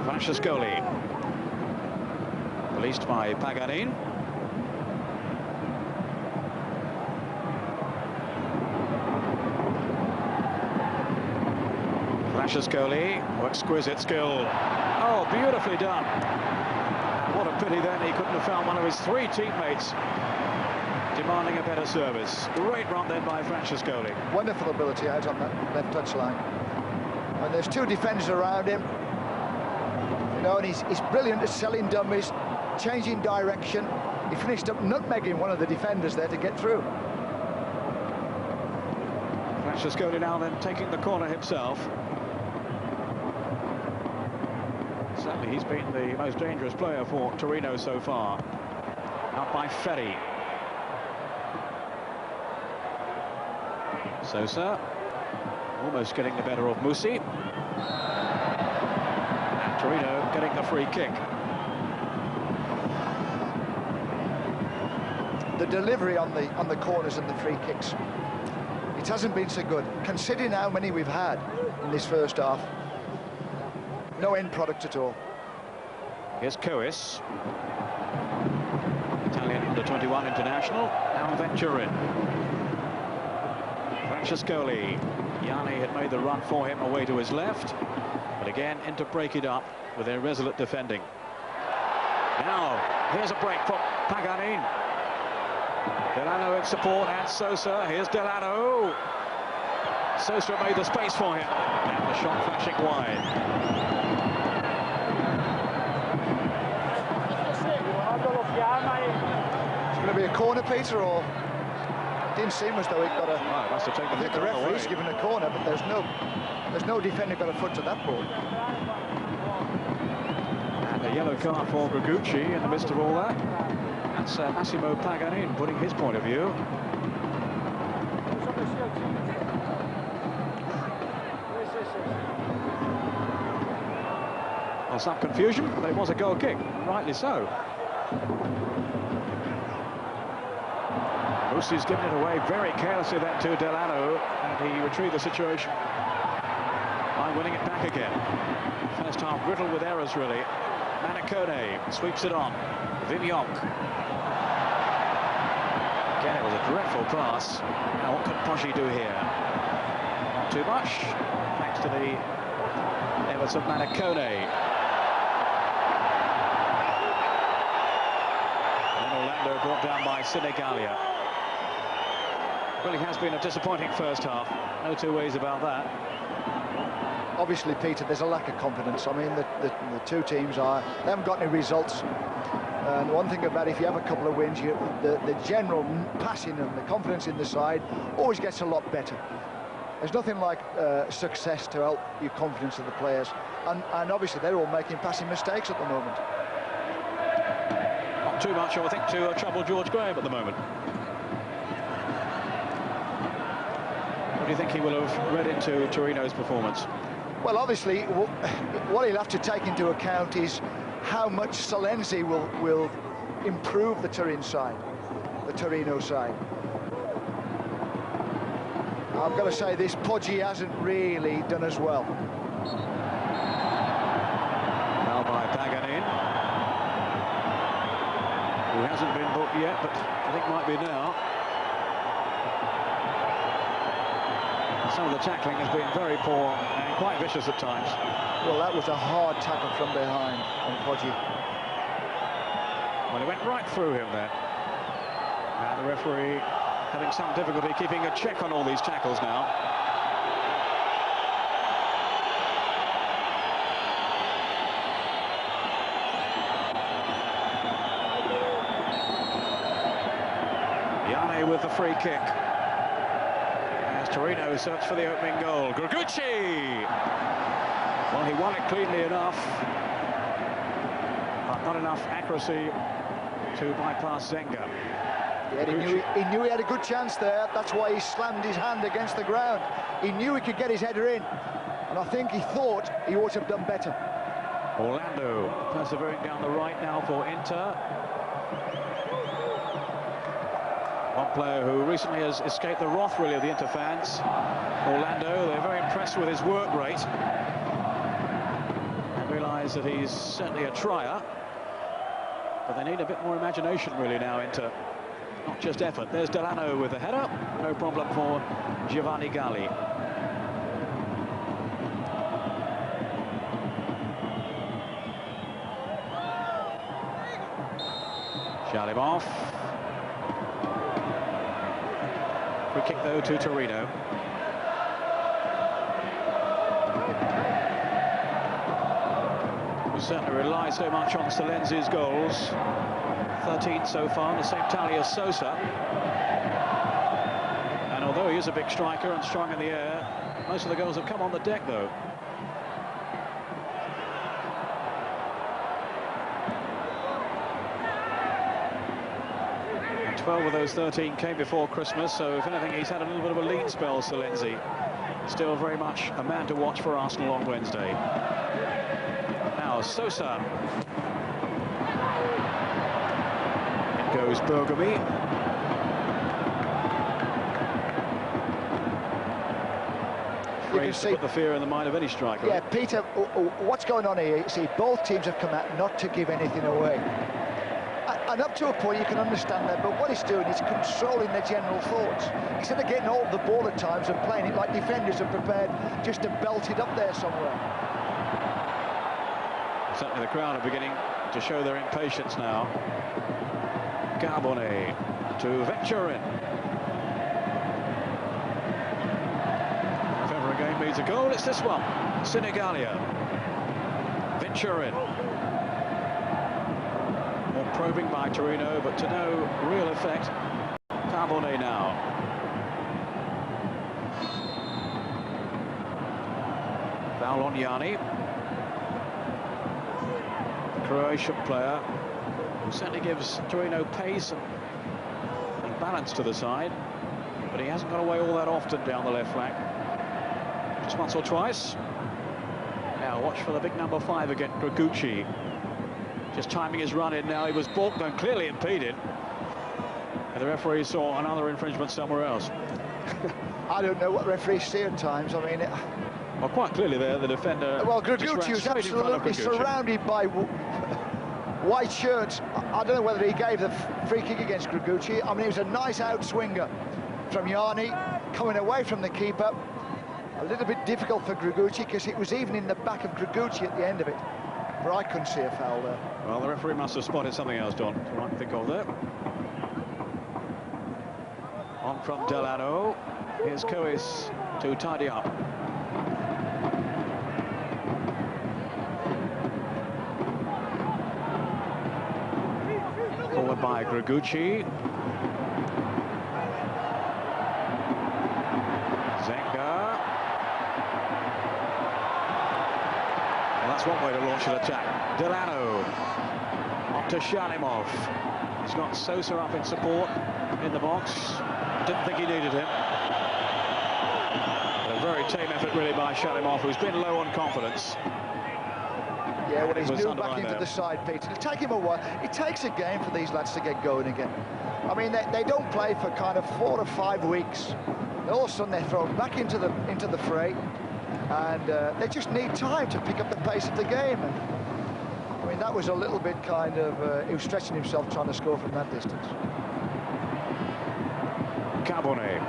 Francescoli. Released by Paganin. Francescoli, exquisite skill. Oh, beautifully done. What a pity then he couldn't have found one of his three teammates demanding a better service. Great run then by Francescoli. Wonderful ability out on that left touch line. And there's two defenders around him. You know, and he's brilliant at selling dummies, changing direction. He finished up nutmegging one of the defenders there to get through. Francescoli now then taking the corner himself. Certainly he's been the most dangerous player for Torino so far. Out by Ferri. Sosa almost getting the better of Musi. And Torino getting the free kick. The delivery on the corners and the free kicks, it hasn't been so good. Considering how many we've had in this first half, no end product at all. Here's Cois, Italian under-21 international, now Venturin. Francescoli, Yanni had made the run for him away to his left, but again in to break it up with their resolute defending. Now, here's a break from Paganin. Delano in support, and Sosa. Here's Delano. Sosa made the space for him, and the shot flashing wide. It's going to be a corner, Peter, or it didn't seem as though it got a. Oh, must have taken I think the referee's given a corner, but there's no defender got a foot to that ball. And a yellow card for Gregucci in the midst of all that. That's Massimo Paganin putting his point of view. Well, some confusion, but it was a goal kick, rightly so. Musi's given it away very carelessly then to Delano, and he retrieved the situation by winning it back again. First half riddled with errors, really. Manicone sweeps it on. Vimionk. Again, it was a dreadful pass. Now, what can Poggi do here? Not too much, thanks to the efforts of Manicone. And then Orlando brought down by Senegalia. Really has been a disappointing first half. No two ways about that. Obviously, Peter, there's a lack of confidence. I mean, the two teams they haven't got any results. And one thing about if you have a couple of wins, the general passing and the confidence in the side always gets a lot better. There's nothing like success to help your confidence of the players. And obviously, they're all making passing mistakes at the moment. Not too much, I think, to trouble George Graham at the moment. What do you think he will have read into Torino's performance? Well, obviously, what he'll have to take into account is how much Salenzi will improve the Torino side. I've got to say this, Poggi hasn't really done as well. Now by Paganin, who hasn't been booked yet, but I think might be now. some of the tackling has been very poor and quite vicious at times. Well, that was a hard tackle from behind on Poggi. Well, it went right through him then. And the referee having some difficulty keeping a check on all these tackles now. Yanni with the free kick. As Torino search for the opening goal. Gregucci! Well, he won it cleanly enough, but not enough accuracy to bypass Zenga. Yeah, he knew he had a good chance there. That's why he slammed his hand against the ground. He knew he could get his header in, and I think he thought he ought to have done better. Orlando persevering down the right now for Inter. One player who recently has escaped the wrath, really, of the Inter fans. Orlando, they're very impressed with his work rate and realise that he's certainly a trier. But they need a bit more imagination, really, now, Inter. Not just effort. There's Delano with the header. No problem for Giovanni Galli. Shalimov. Free kick, though, to Torino. We certainly rely so much on Silenzi's goals. 13 so far, the same tally as Sosa. And although he is a big striker and strong in the air, most of the goals have come on the deck, though. And 12 of those 13 came before Christmas, so if anything, he's had a little bit of a lean spell, Silenzi. Still very much a man to watch for Arsenal on Wednesday. Now, Sosa. Goes Bergomi. You can see put the fear in the mind of any striker. Yeah, Peter, what's going on here? You see, both teams have come out not to give anything away. And up to a point, you can understand that, but what he's doing is controlling their general thoughts. Instead of getting hold of the ball at times and playing it like defenders are prepared just to belt it up there somewhere. Certainly the crowd are beginning to show their impatience now. Carbone to Venturin. If ever a game needs a goal, it's this one. Senegalia. Venturin. More probing by Torino, but to no real effect. Carbone now. Foul on Yanni. The Croatian player, who certainly gives Torino pace and balance to the side, but he hasn't got away all that often down the left flank. Just once or twice. Now watch for the big number 5 again, Gregucci. Just timing his run in now. He was balked and clearly impeded, and the referee saw another infringement somewhere else. I don't know what referees see at times. I mean, well, quite clearly there, the defender. Well, Gregucci was absolutely surrounded by white shirts. I don't know whether he gave the free kick against Gregucci. I mean, it was a nice outswinger from Yanni, coming away from the keeper. A little bit difficult for Gregucci because it was even in the back of Gregucci at the end of it. But I couldn't see a foul there. Well, the referee must have spotted something else, Don. You might think of there. On from Delano. Here's Cois to tidy up. Forward by Gregucci. Zenga. Well, that's one way to launch an attack. Delano. On to Shalimov. He's got Sosa up in support in the box. Didn't think he needed him. But a very tame effort really by Shalimov, who's been low on confidence. Yeah, well, he's moved back into the side, Peter. It'll take him a while. It takes a game for these lads to get going again. I mean, they don't play for kind of 4 to 5 weeks. And all of a sudden they're thrown back into the fray, and they just need time to pick up the pace of the game. And, I mean, that was a little bit kind of he was stretching himself trying to score from that distance. Carbone.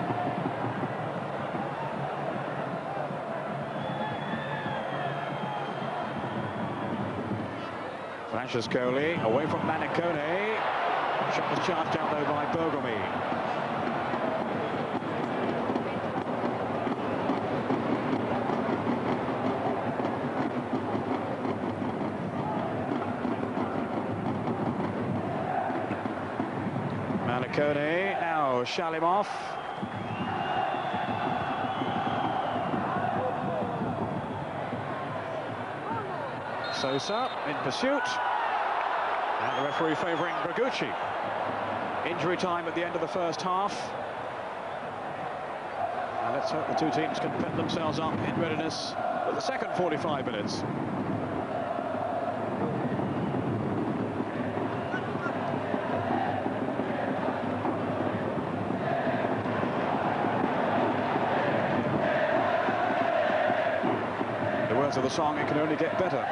Francescoli away from Manicone. Shot was charged out though by Bergomi. Manicone, now Shalimov. Sosa in pursuit. And the referee favouring Bergomi. Injury time at the end of the first half. And let's hope the two teams can put themselves up in readiness for the second 45 minutes. The words of the song, it can only get better.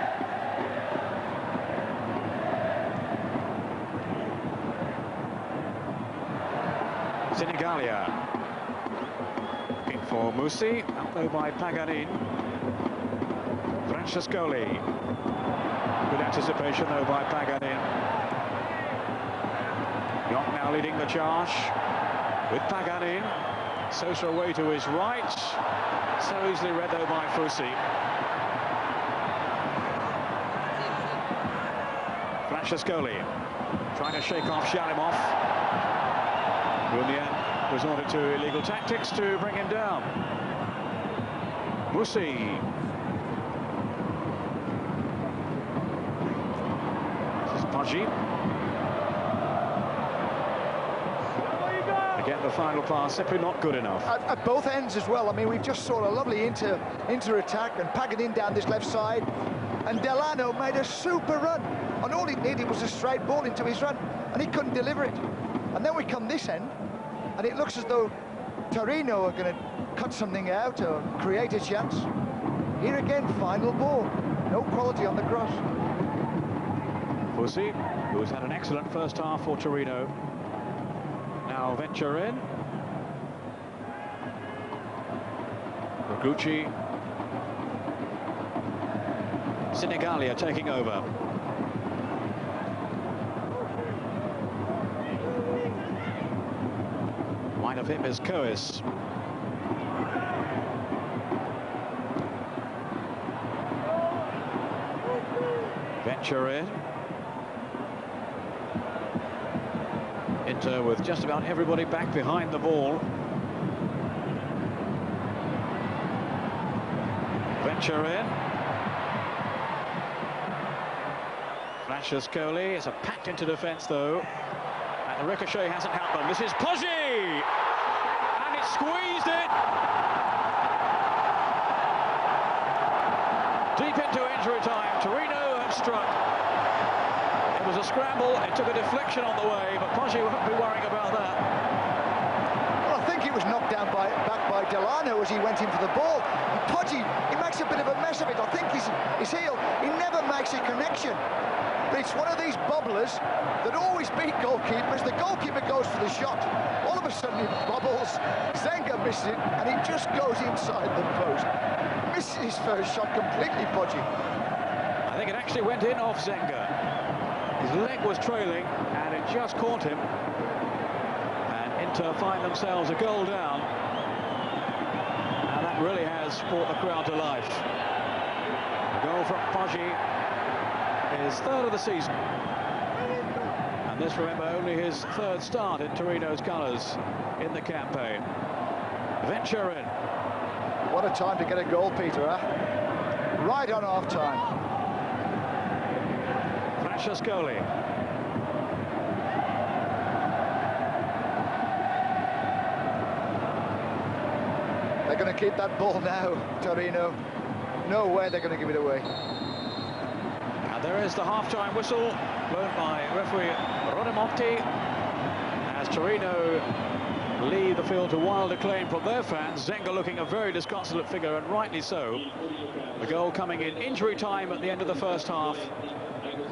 Senegalia in for Musi, out though by Paganin. Francescoli, good anticipation though by Paganin. Young now leading the charge with Paganin. Sosa away to his right, so easily read though by Fusi. Francescoli trying to shake off Shalimov, who in the end resorted to illegal tactics to bring him down. Musi. This is Poggi. Again, the final pass simply not good enough. At both ends as well. I mean, we've just saw a lovely inter-attack and Paganin down this left side. And Delano made a super run. And all he needed was a straight ball into his run. And he couldn't deliver it. And then we come this end. And it looks as though Torino are going to cut something out or create a chance. Here again, final ball. No quality on the cross. Fusi, who's had an excellent first half for Torino. Now venture in. Bergomi. Senegalia taking over. Wide of him is Coes. Venture in. Inter with just about everybody back behind the ball. Venture in. Francescoli, it's a packed into defence though. And the ricochet hasn't helped them. This is Poggi! And it squeezed it! Deep into injury time, Torino have struck. It was a scramble, it took a deflection on the way, but Poggi won't be worrying about that. Well, I think he was knocked down back by Delano as he went in for the ball. And Poggi, he makes a bit of a mess of it. I think his heel, he never makes a connection. But it's one of these bobblers that always beat goalkeepers. The goalkeeper goes for the shot. All of a sudden it bobbles. Zenga misses it, and he just goes inside the post. Misses his first shot completely, Poggi. I think it actually went in off Zenga. His leg was trailing, and it just caught him. And Inter find themselves a goal down. And that really has brought the crowd to life. A goal from Poggi. His third of the season, and this, remember, only his third start in Torino's colours in the campaign. Venture in. What a time to get a goal, Peter, huh? Right on half-time. Francescoli. They're going to keep that ball now, Torino. No way they're going to give it away. There is the half-time whistle blown by referee Rodemonti as Torino lead the field to wild acclaim from their fans. Zenga looking a very disconsolate figure, and rightly so. The goal coming in injury time at the end of the first half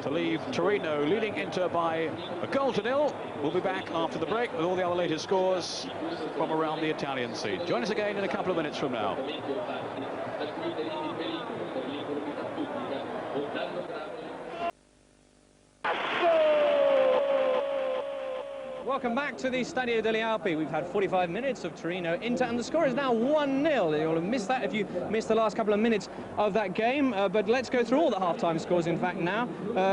to leave Torino leading Inter by a goal to nil. We'll be back after the break with all the other latest scores from around the Italian scene. Join us again in a couple of minutes from now. welcome back to the Stadio delle Alpi. We've had 45 minutes of Torino Inter, and the score is now 1-0. You'll have missed that if you missed the last couple of minutes of that game, but let's go through all the half-time scores, in fact, now.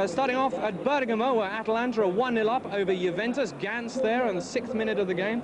Starting off at Bergamo, where Atalanta are 1-0 up over Juventus. Gans there in the 6th minute of the game.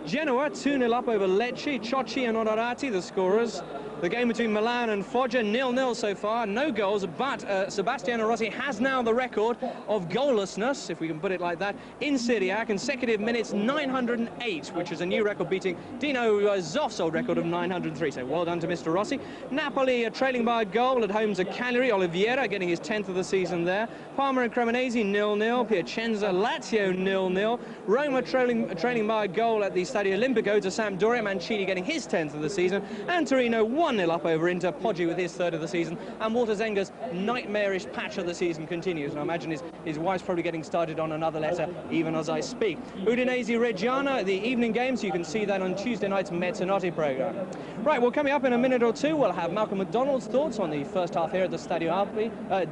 Genoa 2-0 up over Lecce. Ciocci and Onorati, the scorers. The game between Milan and Foggia, 0-0 so far, no goals, but Sebastiano Rossi has now the record of goallessness, if we can put it like that, in Serie A. Consecutive minutes 908, which is a new record, beating Dino Zoff's old record of 903, so well done to Mr. Rossi. Napoli are trailing by a goal at home to Cagliari. Oliveira getting his 10th of the season there. Parma and Cremonese 0-0, Piacenza, Lazio 0-0. Roma trailing by a goal at the Stadio Olimpico to Sampdoria. Mancini getting his 10th of the season, and Torino 1-0 up over Inter. Poggi with his 3rd of the season, and Walter Zenga's nightmarish patch of the season continues, and I imagine his wife's probably getting started on another letter even as I speak. Udinese Reggiana, the evening game, so you can see that on Tuesday night's Mezzanotte programme. Right, well, coming up in a minute or two, we'll have Malcolm McDonald's thoughts on the first half here at the Stadio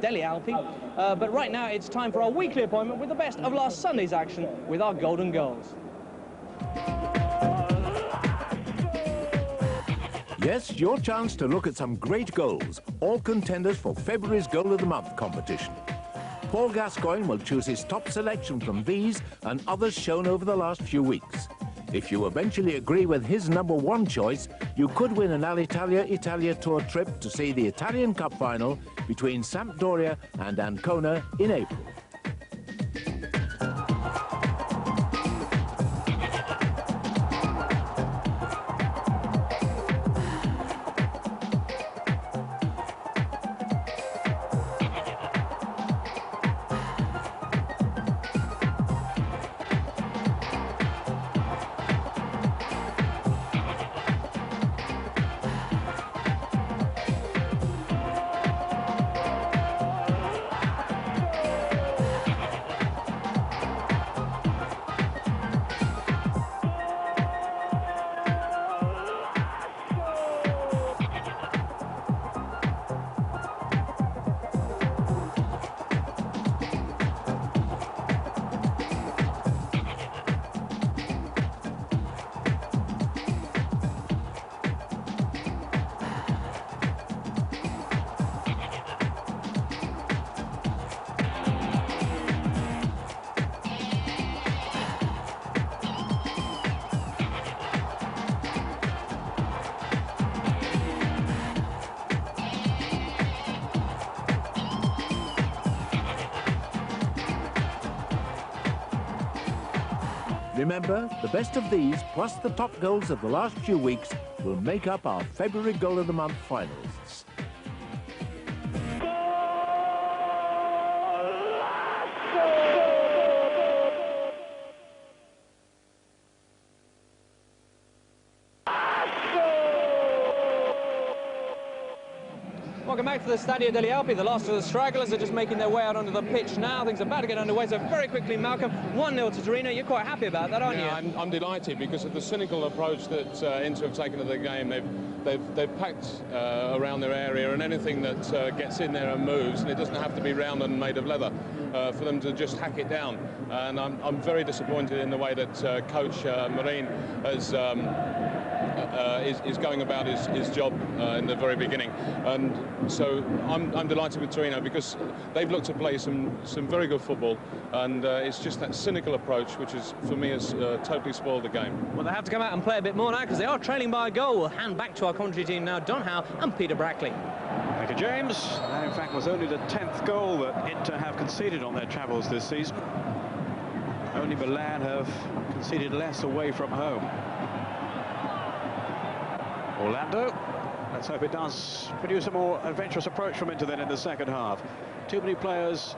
delle Alpi, but right now it's time for our weekly appointment with the best of last Sunday's action with our Golden Goals. Yes, your chance to look at some great goals, all contenders for February's Goal of the Month competition. Paul Gascoigne will choose his top selection from these and others shown over the last few weeks. If you eventually agree with his #1 choice, you could win an Alitalia Italia Tour trip to see the Italian Cup final between Sampdoria and Ancona in April. Remember, the best of these, plus the top goals of the last few weeks, will make up our February Goal of the Month finalists. Welcome back to the Stadio delle Alpi. The last of the stragglers are just making their way out onto the pitch now. Things are about to get underway, so very quickly, Malcolm, 1-0 to Torino. You're quite happy about that, aren't you? I'm delighted because of the cynical approach that Inter have taken to the game. They've packed around their area, and anything that gets in there and moves, and it doesn't have to be round and made of leather, for them to just hack it down. And I'm very disappointed in the way that Coach Marin has is going about his job in the very beginning, and so I'm delighted with Torino because they've looked to play some very good football, and it's just that cynical approach which is, for me, has totally spoiled the game. Well, they have to come out and play a bit more now because they are trailing by a goal. We'll hand back to our commentary team now, Don Howe and Peter Brackley. Thank you, James. That, in fact, was only the 10th goal that Inter have conceded on their travels this season. Only Milan have conceded less away from home. Orlando, let's hope it does produce a more adventurous approach from Inter then in the second half. Too many players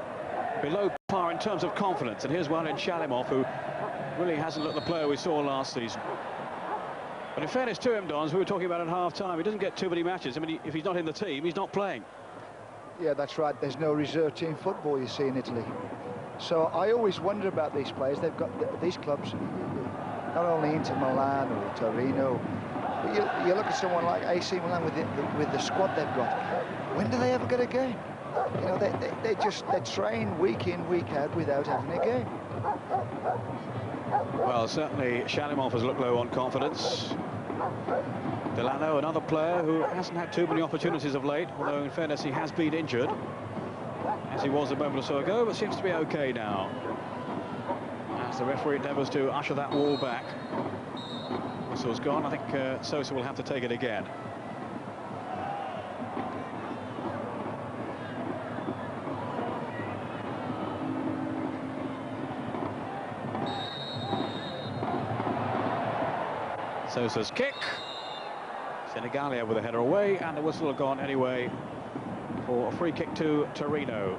below par in terms of confidence, and here's one in Shalimov, who really hasn't looked the player we saw last season. But in fairness to him, Don, as we were talking about at half-time, he doesn't get too many matches. I mean, if he's not in the team, he's not playing. Yeah, that's right. There's no reserve team football, you see, in Italy. So I always wonder about these players. They've got these clubs, not only Inter Milan or Torino. You look at someone like AC Milan with the squad they've got. When do they ever get a game? You know, they train week in, week out without having a game. Well, certainly Shalimov has looked low on confidence. Delano, another player who hasn't had too many opportunities of late, although in fairness he has been injured, as he was a moment or so ago, but seems to be okay now. As the referee endeavours to usher that wall back. Whistle's gone. I think Sosa will have to take it again. Sosa's kick. Senegalia with a header away, and the whistle had gone anyway for a free kick to Torino.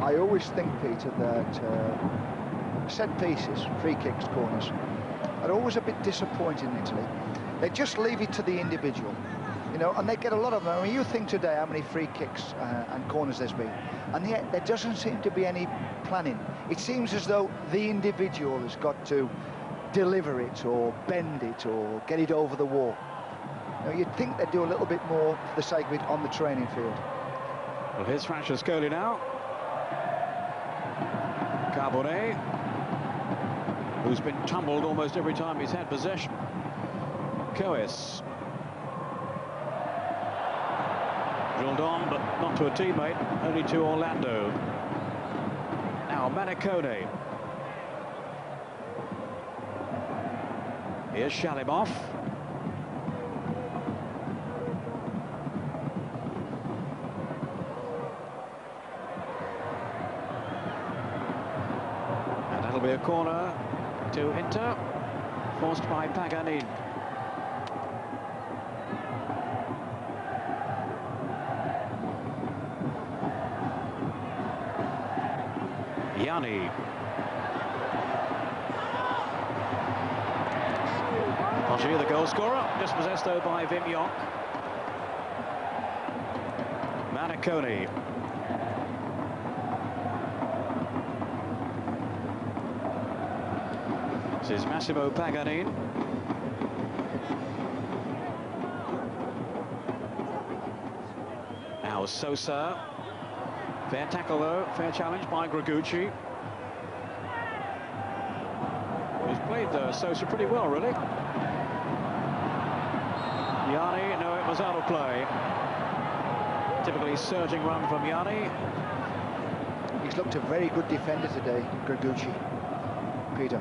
I always think, Peter, that set pieces, free kicks, corners, are always a bit disappointing in Italy. They just leave it to the individual, you know, and they get a lot of them. I mean, you think today how many free kicks and corners there's been, and yet there doesn't seem to be any planning. It seems as though the individual has got to deliver it or bend it or get it over the wall. You know, you'd think they'd do a little bit more for the sake of it on the training field. Well, here's Francescoli now. Carbone, who's been tumbled almost every time he's had possession. Coes. Drilled on, but not to a teammate, only to Orlando. Now Manicone. Here's Shalimov. And that'll be a corner to Inter, forced by Paganini. Yanni. The goal scorer, dispossessed though by Wim Jonk. Manicone. This is Massimo Paganini. Now Sosa. Fair tackle though, fair challenge by Gregucci. He's played Sosa pretty well, really. Yanni, no, it was out of play. Typically surging run from Yanni. He's looked a very good defender today, Gregucci. Peter.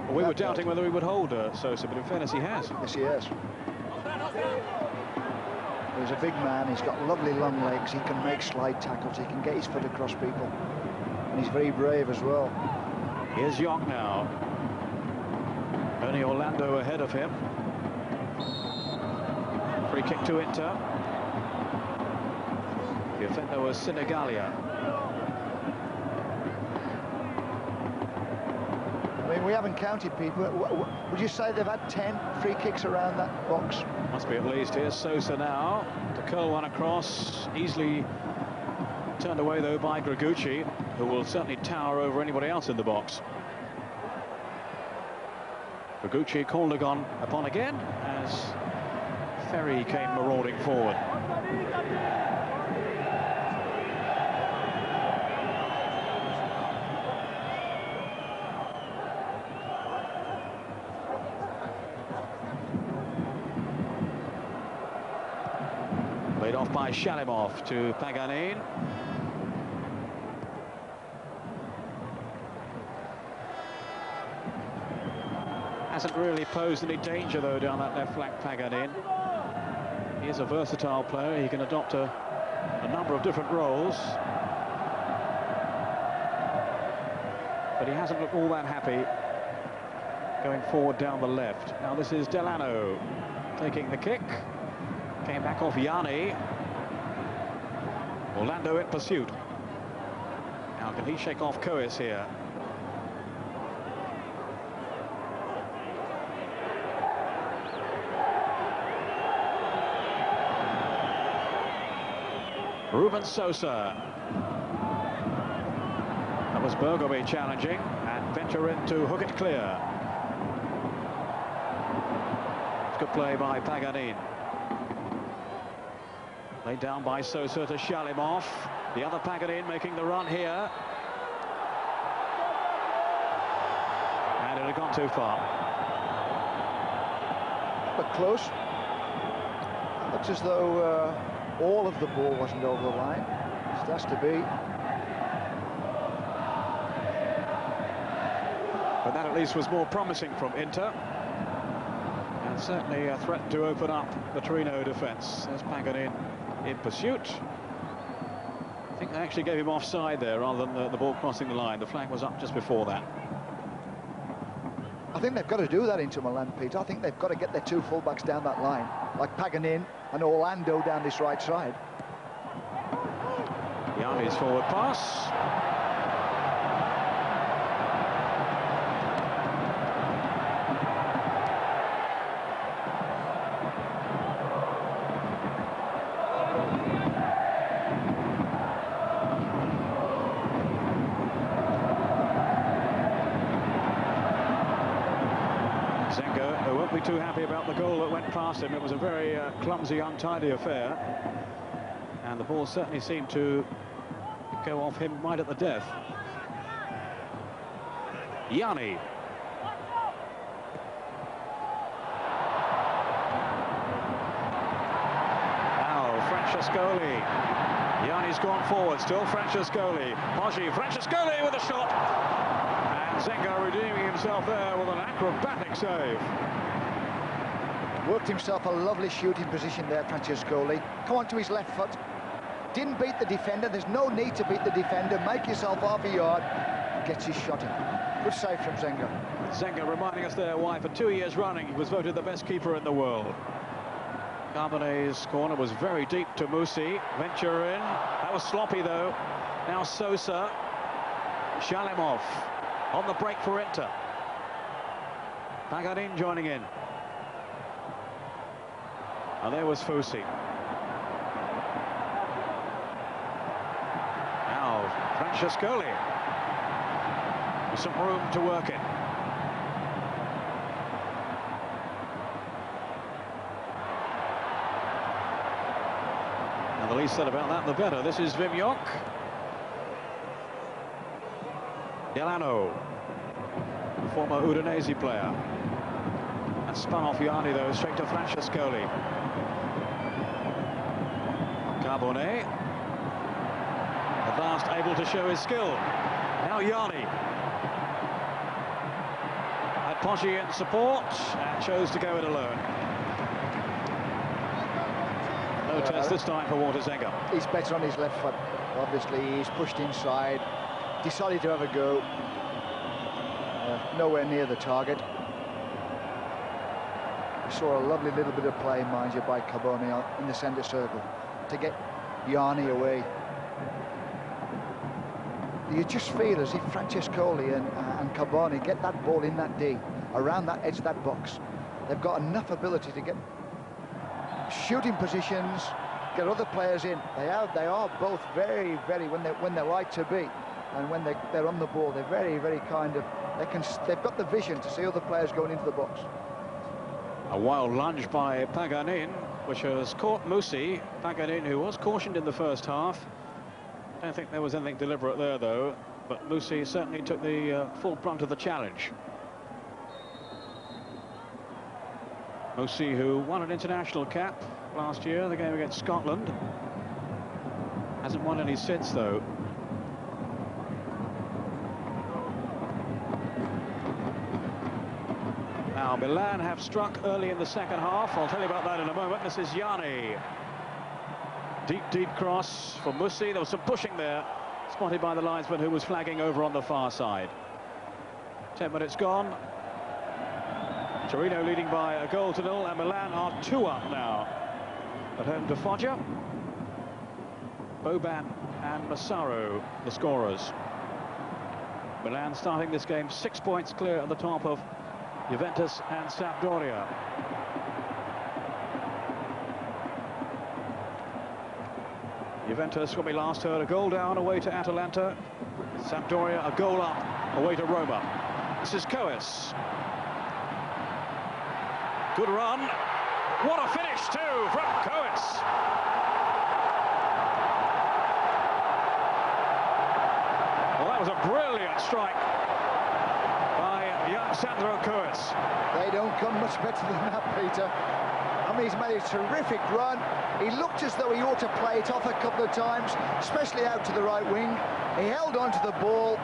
Well, we were doubting whether he would hold Sosa, but in fairness he has. Yes, he has. He's a big man, he's got lovely long legs, he can make slide tackles, he can get his foot across people. And he's very brave as well. Here's Jonk now. Only Orlando ahead of him. Free kick to Inter. The offender was Senegalia. I mean, we haven't counted people. Would you say they've had 10 free kicks around that box? Must be at least. Here's Sosa now to curl one across. Easily turned away though by Gregucci, who will certainly tower over anybody else in the box. Gregucci called upon again as Ferry came marauding forward. Laid off by Shalimov to Paganini. Hasn't really posed any danger though down that left flank, Paganini. He is a versatile player. He can adopt a number of different roles. But he hasn't looked all that happy going forward down the left. Now this is Delano taking the kick. Came back off Yanni. Orlando in pursuit. Now can he shake off Coes here? Ruben Sosa. That was Bergomi challenging, and Venturin to hook it clear. Good play by Paganini. Laid down by Sosa to Shalimov. The other Paganini making the run here. have gone too far. But close. Looks as though all of the ball wasn't over the line. It has to be. But that at least was more promising from Inter. And certainly a threat to open up the Torino defence. There's Paganin in pursuit. I think they actually gave him offside there rather than the ball crossing the line. The flag was up just before that. I think they've got to do that into Milan, Peter. I think they've got to get their two fullbacks down that line, like Paganin and Orlando down this right side. Yanni's forward pass. Too happy about the goal that went past him. It was a very clumsy, untidy affair, and the ball certainly seemed to go off him right at the death. Yanni. Now Francescoli. Yanni's gone forward, still Francescoli. Francescoli with a shot, and Zenga redeeming himself there with an acrobatic save. Worked himself a lovely shooting position there, Francescoli. Come on to his left foot. Didn't beat the defender. There's no need to beat the defender. Make yourself half a yard. Gets his shot in. Good save from Zenga. Zenga reminding us there why for 2 years running he was voted the best keeper in the world. Carbonet's corner was very deep to Musi. Venture in. That was sloppy though. Now Sosa. Shalimov on the break for Inter. Paganin joining in. And there was Fusi. Now Francescoli with some room to work in. And the least said about that, the better. This is Vimyok. Delano, former Udinese player. And spun off Yanni though, straight to Francescoli. Carbonet, at last able to show his skill. Now Yanni. Had Poggi in support and chose to go it alone. No test this time for Walter Zenga. He's better on his left foot. Obviously, he's pushed inside, decided to have a go. Nowhere near the target. We saw a lovely little bit of play, mind you, by Carbone in the centre circle to get Yanni away. You just feel as if Francescoli and Carbone get that ball in that D, around that edge of that box. They've got enough ability to get shooting positions, get other players in. They are both very, very, when they like to be, and when they're on the ball, they're very, very kind of, they've got the vision to see other players going into the box. A wild lunge by Paganin, which has caught Musi. Paganin, who was cautioned in the first half. I don't think there was anything deliberate there, though. But Musi certainly took the full brunt of the challenge. Musi, who won an international cap last year, the game against Scotland. Hasn't won any since, though. Now, Milan have struck early in the second half. I'll tell you about that in a moment. This is Yanni. Deep, deep cross for Musi. There was some pushing there, spotted by the linesman who was flagging over on the far side. 10 minutes gone. Torino leading by a goal to nil, and Milan are 2 up now. At home to Foggia. Boban and Massaro, the scorers. Milan starting this game 6 points clear at the top of Juventus and Sampdoria. Juventus, when we last heard, a goal down away to Atalanta. Sampdoria, a goal up away to Roma. This is Coes. Good run. What a finish, too, from Coes. Well, that was a brilliant strike by young Sandro Coates. They don't come much better than that, Peter. I mean, he's made a terrific run. He looked as though he ought to play it off a couple of times, especially out to the right wing. He held on to the ball,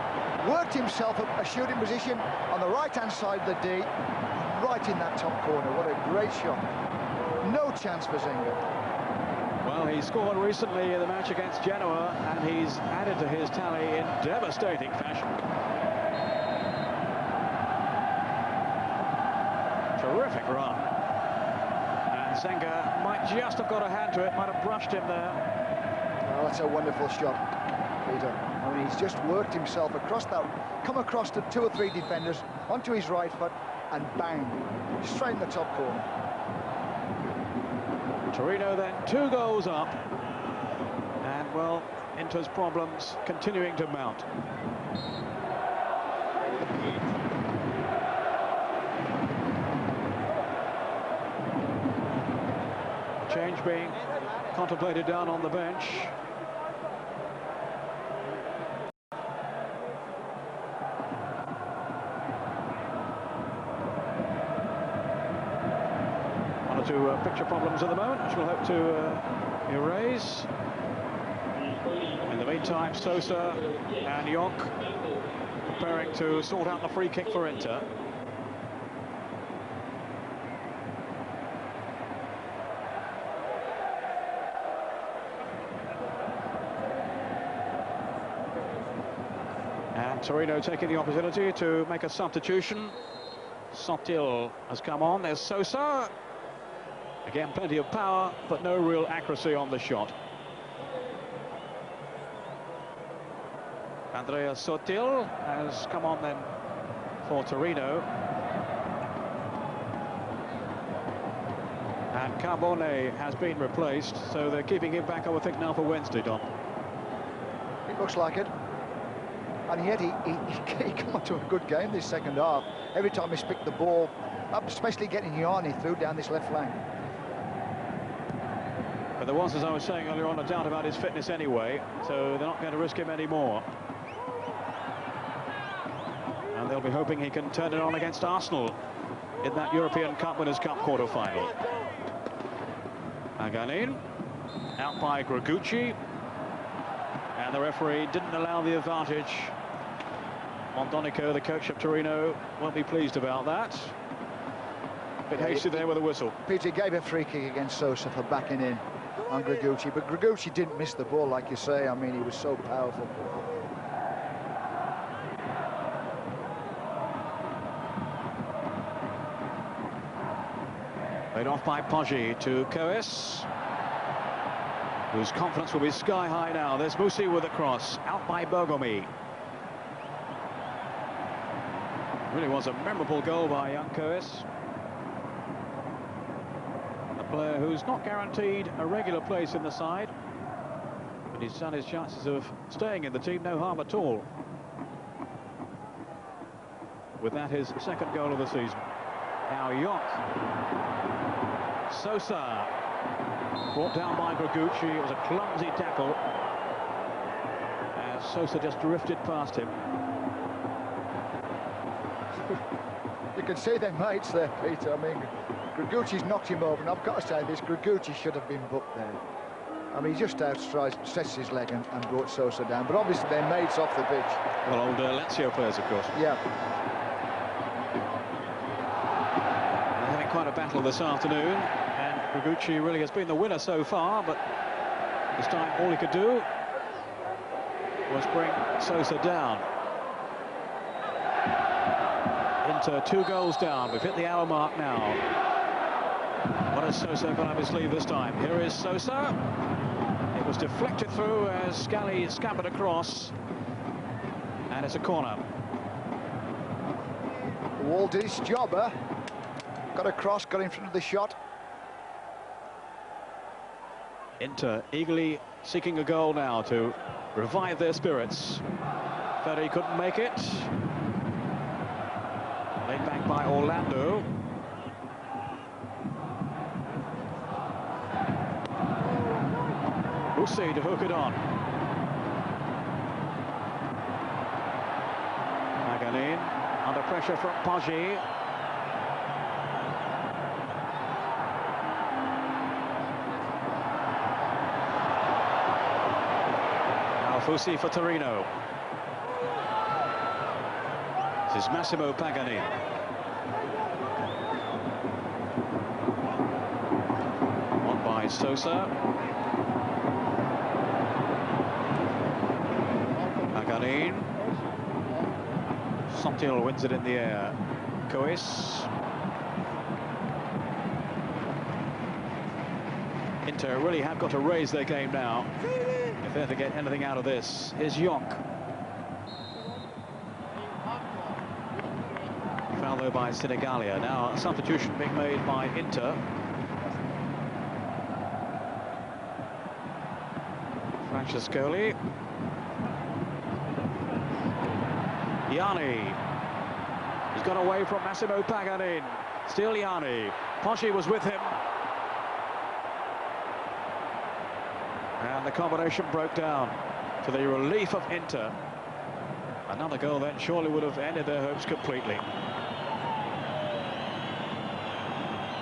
worked himself up a shooting position on the right-hand side of the D, right in that top corner. What a great shot. No chance for Zenga. Well, he scored recently in the match against Genoa, and he's added to his tally in devastating fashion. Terrific run. And Zenga might just have got a hand to it, might have brushed him there. Oh, that's a wonderful shot, Peter. I mean, he's just worked himself across that, come across to 2 or 3 defenders, onto his right foot, and bang, straight in the top corner. Torino then 2 goals up, and well, Inter's problems continuing to mount. Change being contemplated down on the bench. One or two picture problems at the moment, which we'll hope to erase. In the meantime, Sosa and Jonk preparing to sort out the free kick for Inter. And Torino taking the opportunity to make a substitution. Sotil has come on. There's Sosa. Again, plenty of power, but no real accuracy on the shot. Andrea Sotil has come on then for Torino. And Carbone has been replaced, so they're keeping him back, I would think, now for Wednesday, Don. It looks like it. And yet he come onto a good game this second half. Every time he's picked the ball up, especially getting Yanni through down this left flank. But there was, as I was saying earlier on, a doubt about his fitness anyway, so they're not going to risk him anymore. And they'll be hoping he can turn it on against Arsenal in that European Cup Winners' Cup quarter-final. Aganin, out by Gregucci. And the referee didn't allow the advantage. Mondonico, the coach of Torino, won't be pleased about that. Bit hasty there with a whistle. Peter gave a free kick against Sosa for backing in on Gregucci, but Gregucci didn't miss the ball, like you say. I mean, he was so powerful. Laid off by Poggi to Coes, whose confidence will be sky high now. There's Musi with a cross, out by Bergomi. Really was a memorable goal by young Coes. A player who's not guaranteed a regular place in the side, but he's done his chances of staying in the team no harm at all. With that, his second goal of the season. Now Jonk. Sosa. Brought down by Gregucci. It was a clumsy tackle as Sosa just drifted past him. You can see their mates there, Peter. I mean, Gregucci's knocked him over, and I've got to say this, Gregucci should have been booked there. I mean, he just stretched his leg and brought Sosa down, but obviously they're mates off the pitch. Well, old Lazio players, of course. Yeah. They're having quite a battle this afternoon, and Gregucci really has been the winner so far, but this time all he could do was bring Sosa down. Inter 2 goals down. We've hit the hour mark now. What has Sosa got up his sleeve this time? Here is Sosa. It was deflected through as Galli scampered across, and it's a corner. The wall did its job, huh? Got across, got in front of the shot. Inter eagerly seeking a goal now to revive their spirits. Ferri couldn't make it. Laid back by Orlando. Musi to hook it on. Maganin Under pressure from Poggi. Now Fusi for Torino. This is Massimo Pagani. On by Sosa. Pagani. Sontil wins it in the air. Cois. Inter really have got to raise their game now if they're to get anything out of this. Here's Jonk. Foul though by Senegalia. Now a substitution being made by Inter. Francescoli. Yanni. He's got away from Massimo Pagani. Still Yanni. Poggi was with him. And the combination broke down to the relief of Inter. Another goal then surely would have ended their hopes completely.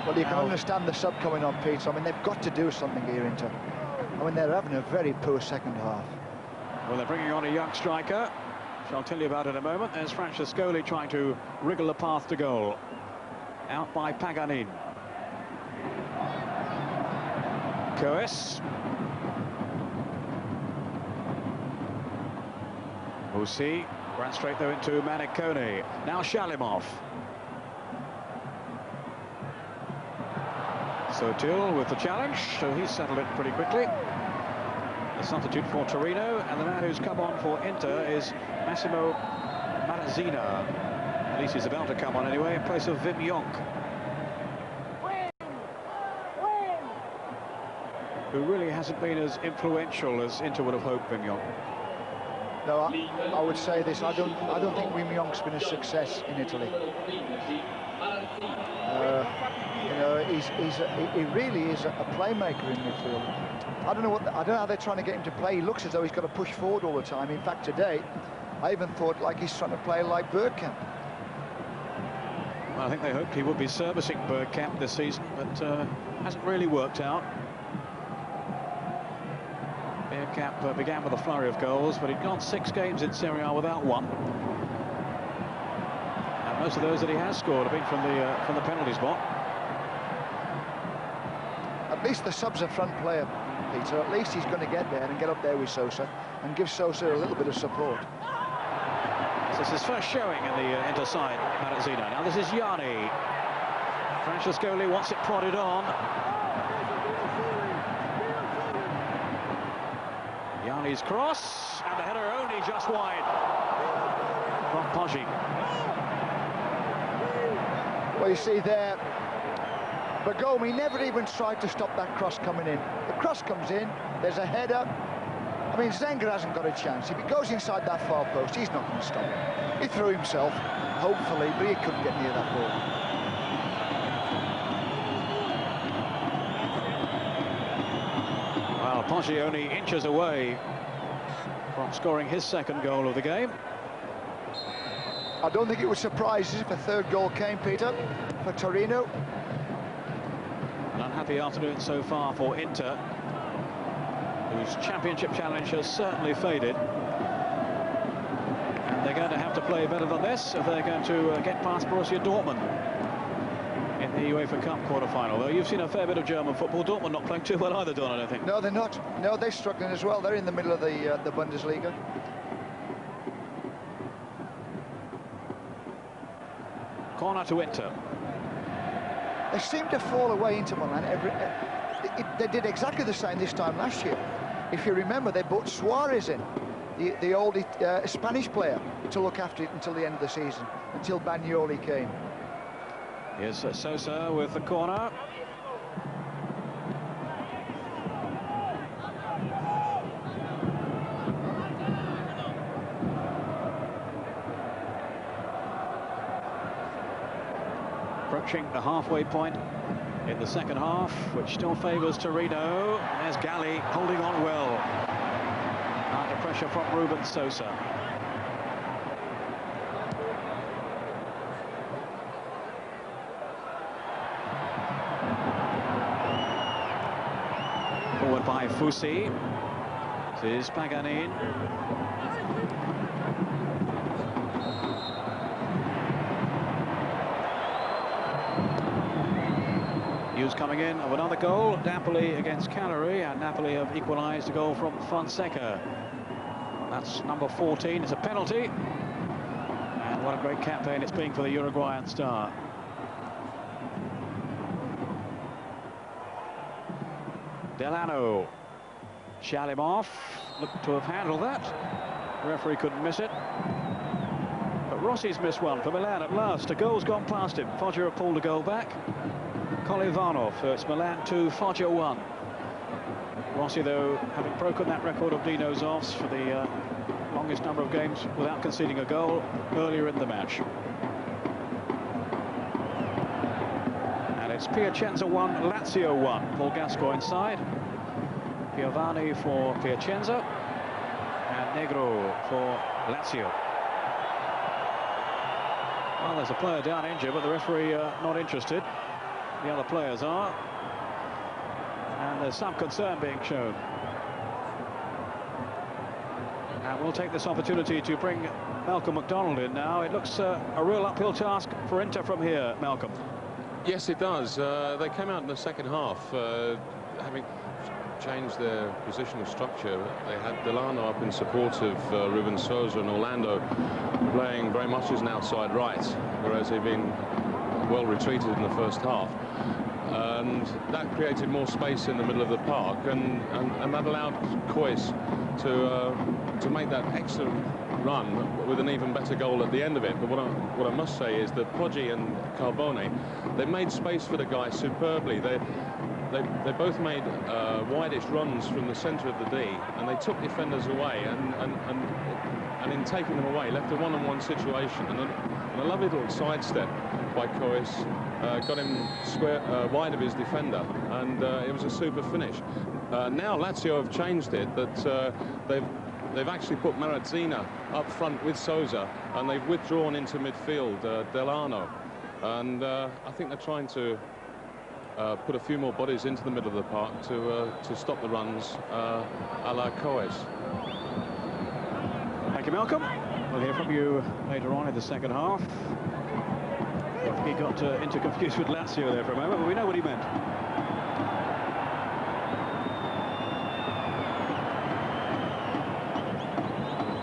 Well, you can understand the sub coming on, Pete. I mean, they've got to do something here, Inter. I mean, they're having a very poor second half. Well, they're bringing on a young striker, which I'll tell you about in a moment. There's Francescoli trying to wriggle a path to goal. Out by Paganin. Cois. Fusi ran straight though into Manicone. Now Shalimov. Sotil with the challenge, so he's settled it pretty quickly. The substitute for Torino, and the man who's come on for Inter is Massimo Marazzina. At least he's about to come on anyway, in place of Wim Jonk, who really hasn't been as influential as Inter would have hoped. Wim Jonk. No, I would say this. I don't think Wim Jonk's been a success in Italy. You know, he really is a playmaker in midfield. I don't know how they're trying to get him to play. He looks as though he's got to push forward all the time. In fact, today, I even thought like he's trying to play like Bergkamp. Well, I think they hoped he would be servicing Bergkamp this season, but hasn't really worked out. Bergkamp began with a flurry of goals, but he'd gone 6 games in Serie A without one. And most of those that he has scored have been from the penalty spot. At least the sub's a front player, Peter. At least he's going to get there and get up there with Sosa and give Sosa a little bit of support. So this is his first showing in the Inter side, Marazzina. Now this is Yanni. Francescoli wants it prodded on. Yanni's cross, and the header only just wide from Poggi. Well, you see there, Bergomi never even tried to stop that cross coming in. The cross comes in, there's a header. I mean, Zenga hasn't got a chance. If he goes inside that far post, he's not going to stop it. He threw himself, hopefully, but he couldn't get near that ball. Well, Poggi only inches away from scoring his second goal of the game. I don't think it would surprise us if a third goal came, Peter, for Torino. An unhappy afternoon so far for Inter, whose championship challenge has certainly faded. And they're going to have to play better than this if they're going to get past Borussia Dortmund in the UEFA Cup quarter-final. Though you've seen a fair bit of German football. Dortmund not playing too well either, Don, I don't think. No, they're not. No, they're struggling as well. They're in the middle of the Bundesliga. Corner to Inter. They seem to fall away into Milan. They did exactly the same this time last year. If you remember, they brought Suarez in, the old Spanish player, to look after it until the end of the season, until Bagnoli came. Here's Sosa with the corner. Approaching the halfway point in the second half, which still favours Torino. There's Galli holding on well under pressure from Ruben Sosa. forward by Fusi. This is Paganin. News coming in of another goal. Napoli against Cagliari, and Napoli have equalised a goal from Fonseca. That's number 14. It's a penalty. And what a great campaign it's been for the Uruguayan star. Delano. Shalimov looked to have handled that. The referee couldn't miss it. But Rossi's missed one for Milan at last. A goal's gone past him. Foggia have pulled a goal back. Kolivanov, it's Milan 2, Foggia 1. Rossi, though, having broken that record of Dino's offs for the longest number of games without conceding a goal earlier in the match. And it's Piacenza 1, Lazio 1. Paul Gascoigne side. Piovani for Piacenza and Negro for Lazio. Well, there's a player down injured, but the referee not interested. The other players are. And there's some concern being shown. And we'll take this opportunity to bring Malcolm McDonald in now. It looks a real uphill task for Inter from here, Malcolm. Yes, it does. They came out in the second half, having changed their position of structure. They had Delano up in support of Ruben Sosa, and Orlando playing very much as an outside right, whereas they've been well retreated in the first half. And that created more space in the middle of the park, and that allowed Cois to make that excellent run with an even better goal at the end of it. But what I must say is that Poggi and Carbone, they made space for the guy superbly. They both made wideish runs from the centre of the D, and they took defenders away, and in taking them away left a one-on-one situation, and a lovely little sidestep by Cois got him square wide of his defender, and it was a super finish. Now Lazio have changed it, that they've actually put Marazzina up front with Sosa, and they've withdrawn into midfield Delano, and I think they're trying to put a few more bodies into the middle of the park to stop the runs a la Cois. Thank you, Malcolm. We'll hear from you later on in the second half. He got into confused with Lazio there for a moment, but we know what he meant.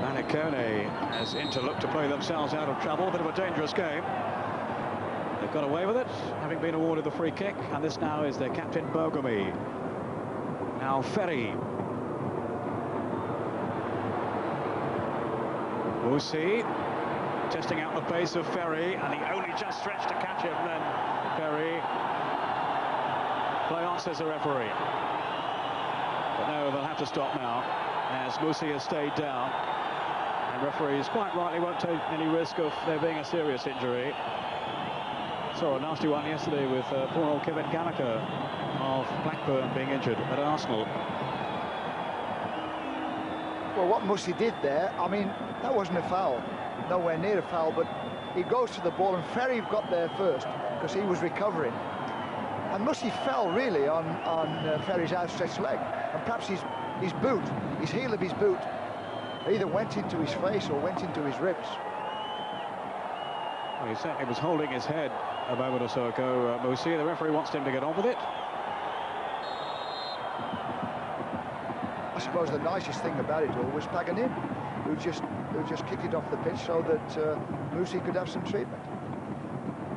Manicone, as Inter look to play themselves out of trouble. Bit of a dangerous game. They've got away with it, having been awarded the free kick, and this now is their captain Bergomi. Now Ferri. Musi testing out the pace of Ferri, and he only just stretched to catch him. Then Ferri. Play on, says the referee. But no, they'll have to stop now, as Musi has stayed down. And referees quite rightly won't take any risk of there being a serious injury. Saw a nasty one yesterday with poor old Kevin Gallagher of Blackburn being injured at Arsenal. Well, what Musi did there, I mean, that wasn't a foul. Nowhere near a foul, but he goes to the ball, and Ferri got there first because he was recovering. And Musi fell really on Ferri's outstretched leg, and perhaps his boot, his heel of his boot, either went into his face or went into his ribs. Well, he certainly was holding his head a moment or so ago, Musi. The referee wants him to get on with it. I suppose the nicest thing about it all was Paganin, who just kicked it off the pitch so that Musi could have some treatment.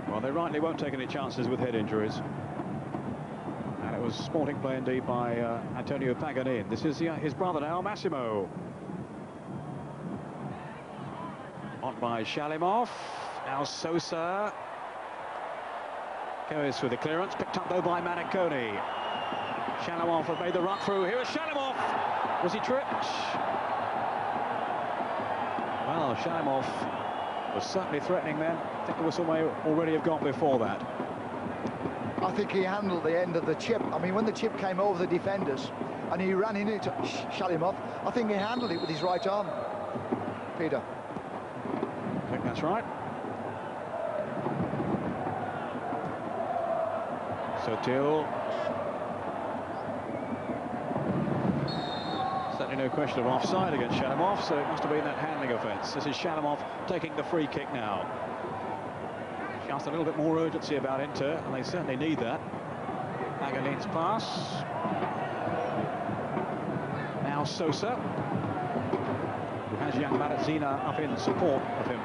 Well, they rightly won't take any chances with head injuries. And it was sporting play indeed by Antonio Paganin. This is his brother now, Massimo. On by Shalimov. Now Sosa. Goes with the clearance, picked up though by Manicone. Shalimov had made the run through. Here is Shalimov. Was he tripped? Well, Shalimov was certainly threatening then. I think the whistle may already have gone before that. I think he handled the end of the chip. I mean, when the chip came over the defenders and he ran into Shalimov, I think he handled it with his right arm. Peter. I think that's right. Sotil. certainly no question of offside against Shalimov, so it must have been that handling offence. This is Shalimov taking the free kick now. Just a little bit more urgency about Inter, and they certainly need that. Pagani's pass. Now Sosa, who has young Marazzina up in support of him.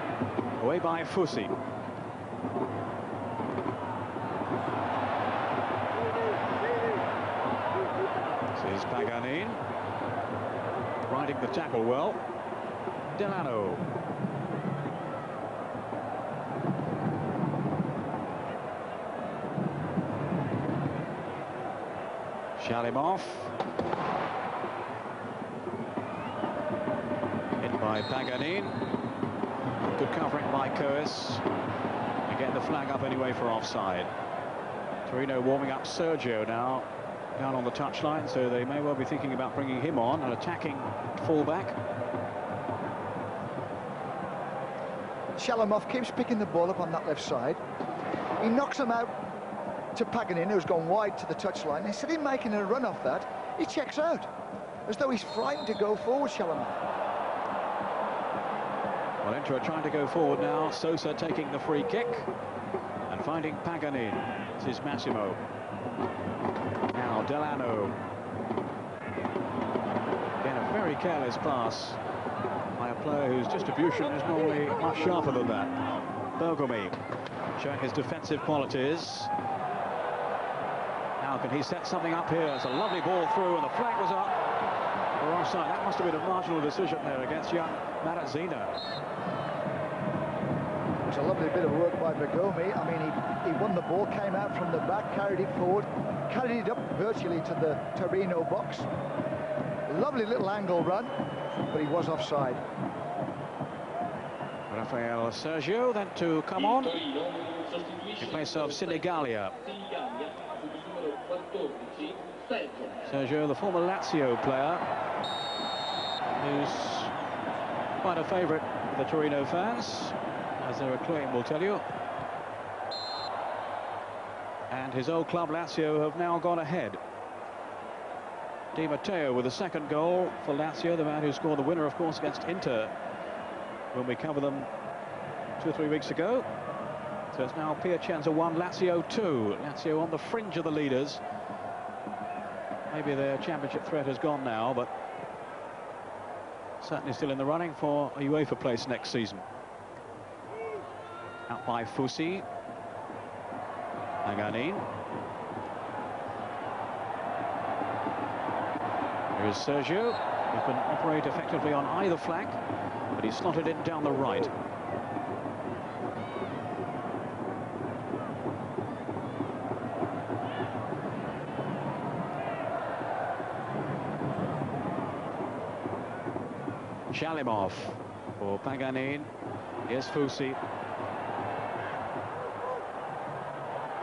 Away by Fusi. This is Paganin. Riding the tackle well. Delano. Shalimov. In by Paganin. Good covering by Coes. And get the flag up anyway for offside. Torino warming up Sergio now down on the touchline, so they may well be thinking about bringing him on, an attacking fullback. Shalimov keeps picking the ball up on that left side. He knocks him out to Paganin, who's gone wide to the touchline. Instead of making a run off that, he checks out, as though he's frightened to go forward, Shalimov. Well, Inter are trying to go forward now. Sosa taking the free kick and finding Paganin. This is Massimo. Now Delano. Again, a very careless pass by a player whose distribution is normally much sharper than that. Bergomi showing his defensive qualities. Now can he set something up here? It's a lovely ball through, and the flag was up for offside. That must have been a marginal decision there against young Marazzina. It was a lovely bit of work by Bergomi. I mean, he won the ball, came out from the back, carried it forward, carried it up virtually to the Torino box. Lovely little angle run, but he was offside. Rafael Sergio then to come on in place of Senegalia. Sergio, the former Lazio player, who's quite a favourite with the Torino fans, as their acclaim will tell you. And his old club Lazio have now gone ahead. Di Matteo with the second goal for Lazio, the man who scored the winner, of course, against Inter when we covered them 2 or 3 weeks ago. So it's now Piacenza 1, Lazio 2. Lazio on the fringe of the leaders. Maybe their championship threat has gone now, but certainly still in the running for a UEFA place next season. Out by Fusi. Paganin. Here is Sergio, who can operate effectively on either flank, but he's slotted in down the right. Shalimov for Paganin. Here's Fusi.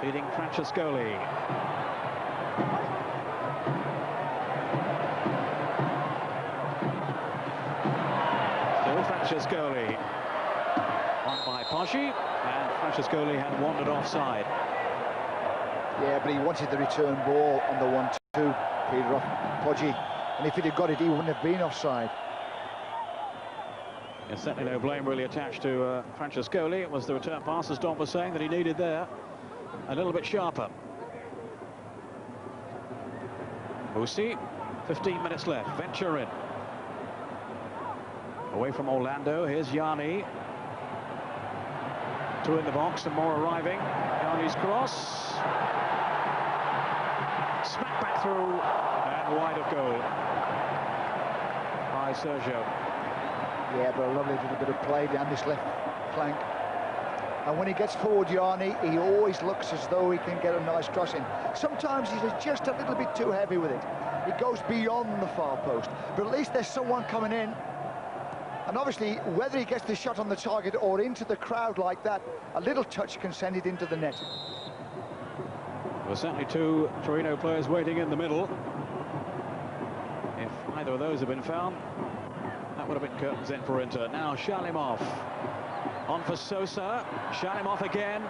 Feeding Francescoli. Still Francescoli. On by Poggi, and Francescoli had wandered offside. Yeah, but he wanted the return ball on the 1-2, Peter, off Poggi. And if he'd have got it, he wouldn't have been offside. There's certainly no blame really attached to Francescoli. It was the return pass, as Don was saying, that he needed there. A little bit sharper. Fusi, 15 minutes left. Venture in. Away from Orlando, here's Yanni. 2 in the box and more arriving. Yanni's cross. Smack back through and wide of goal by Sergio. Yeah, but a lovely little bit of play down this left flank. And when he gets forward, Yanni, he always looks as though he can get a nice cross in. Sometimes he's just a little bit too heavy with it. He goes beyond the far post. But at least there's someone coming in. And obviously, whether he gets the shot on the target or into the crowd like that, a little touch can send it into the net. There were certainly 2 Torino players waiting in the middle. If either of those had been found, that would have been curtains in for Inter. Now Shalimov on for Sosa. Shalimov again.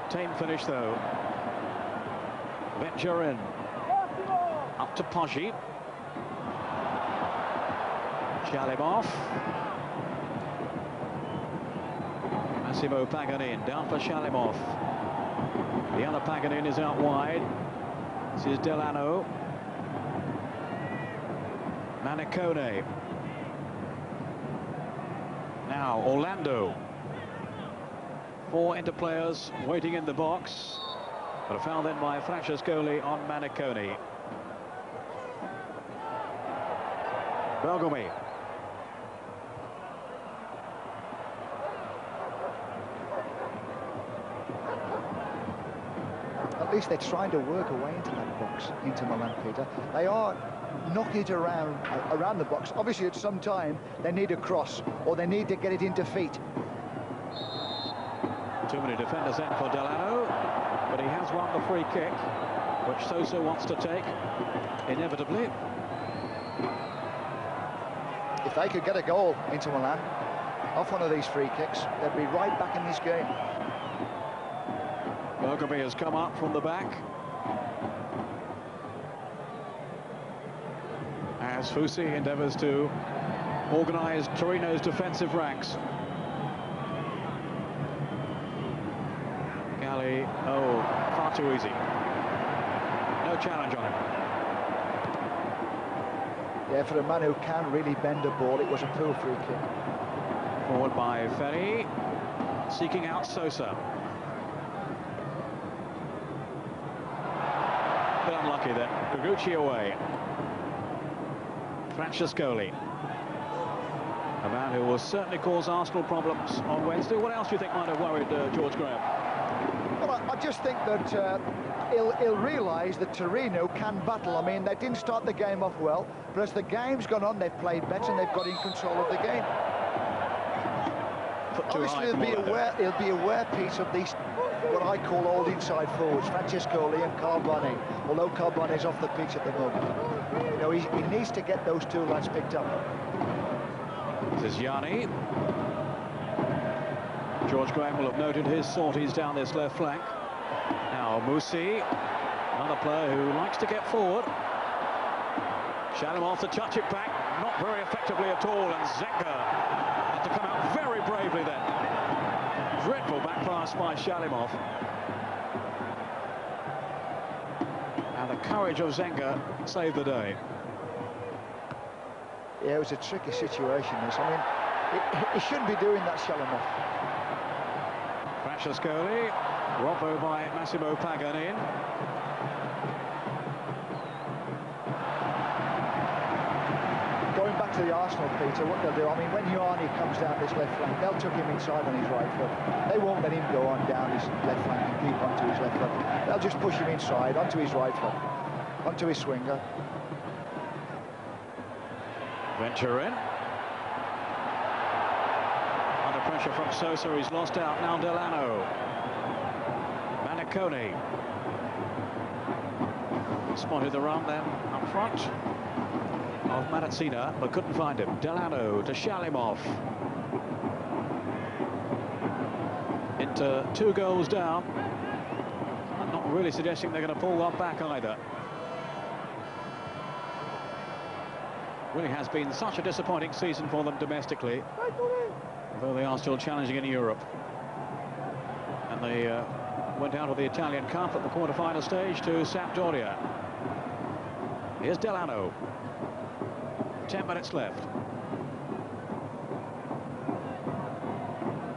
Tame finish though. Venturin up to Poggi. Shalimov. Massimo Paganin down for Shalimov. The other Paganin is out wide. This is Delano. Manicone. Now Orlando. 4 interplayers waiting in the box. But a foul then by Francescoli on Manicone. Bergomi. At least they're trying to work away into that box, into Milan, Peter. They are knocking it around the box. Obviously, at some time, they need a cross, or they need to get it into feet. Too many defenders in for Delano, but he has won the free kick, which Sosa wants to take, inevitably. If they could get a goal into Milan off one of these free kicks, they'd be right back in this game. Bergomi has come up from the back. As Fusi endeavours to organise Torino's defensive ranks. Galli, oh, far too easy. No challenge on him. Yeah, for a man who can really bend a ball, it was a poor free kick. Forward by Ferri, seeking out Sosa. Bit unlucky then. Gugucci away. Francescoli. A man who will certainly cause Arsenal problems on Wednesday. What else do you think might have worried George Graham? Well, I just think that he'll realise that Torino can battle. I mean, they didn't start the game off well, but as the game's gone on, they've played better and they've got in control of the game. Obviously, he'll be aware, Pete, of these, what I call old inside forwards, Francescoli and Carboni, although Carboni's off the pitch at the moment. You know, he needs to get those two lads picked up. This is Yanni. George Graham will have noted his sorties down this left flank. Now Musi, another player who likes to get forward. Shalimov to touch it back, not very effectively at all, and Zenga had to come out very bravely then. Dreadful back pass by Shalimov. And the courage of Zenga saved the day. Yeah, it was a tricky situation, this. I mean, he shouldn't be doing that, Shalimov. Francescoli, Robbo by Massimo Paganin. Going back to the Arsenal, Peter, what they'll do, I mean, when Ioane comes down this left flank, they'll tuck him inside on his right foot. They won't let him go on down his left flank and keep onto his left foot. They'll just push him inside, onto his right foot, onto his swinger. Venturin. Under pressure from Sosa, he's lost out. Now Delano. Manicone. Spotted the run then up front of Marazzina, but couldn't find him. Delano to Shalimov. Into 2 goals down. I'm not really suggesting they're going to pull one back either. Really has been such a disappointing season for them domestically, although they are still challenging in Europe. And they went out of the Italian Cup at the quarter-final stage to Sampdoria. Here's Delano. 10 minutes left.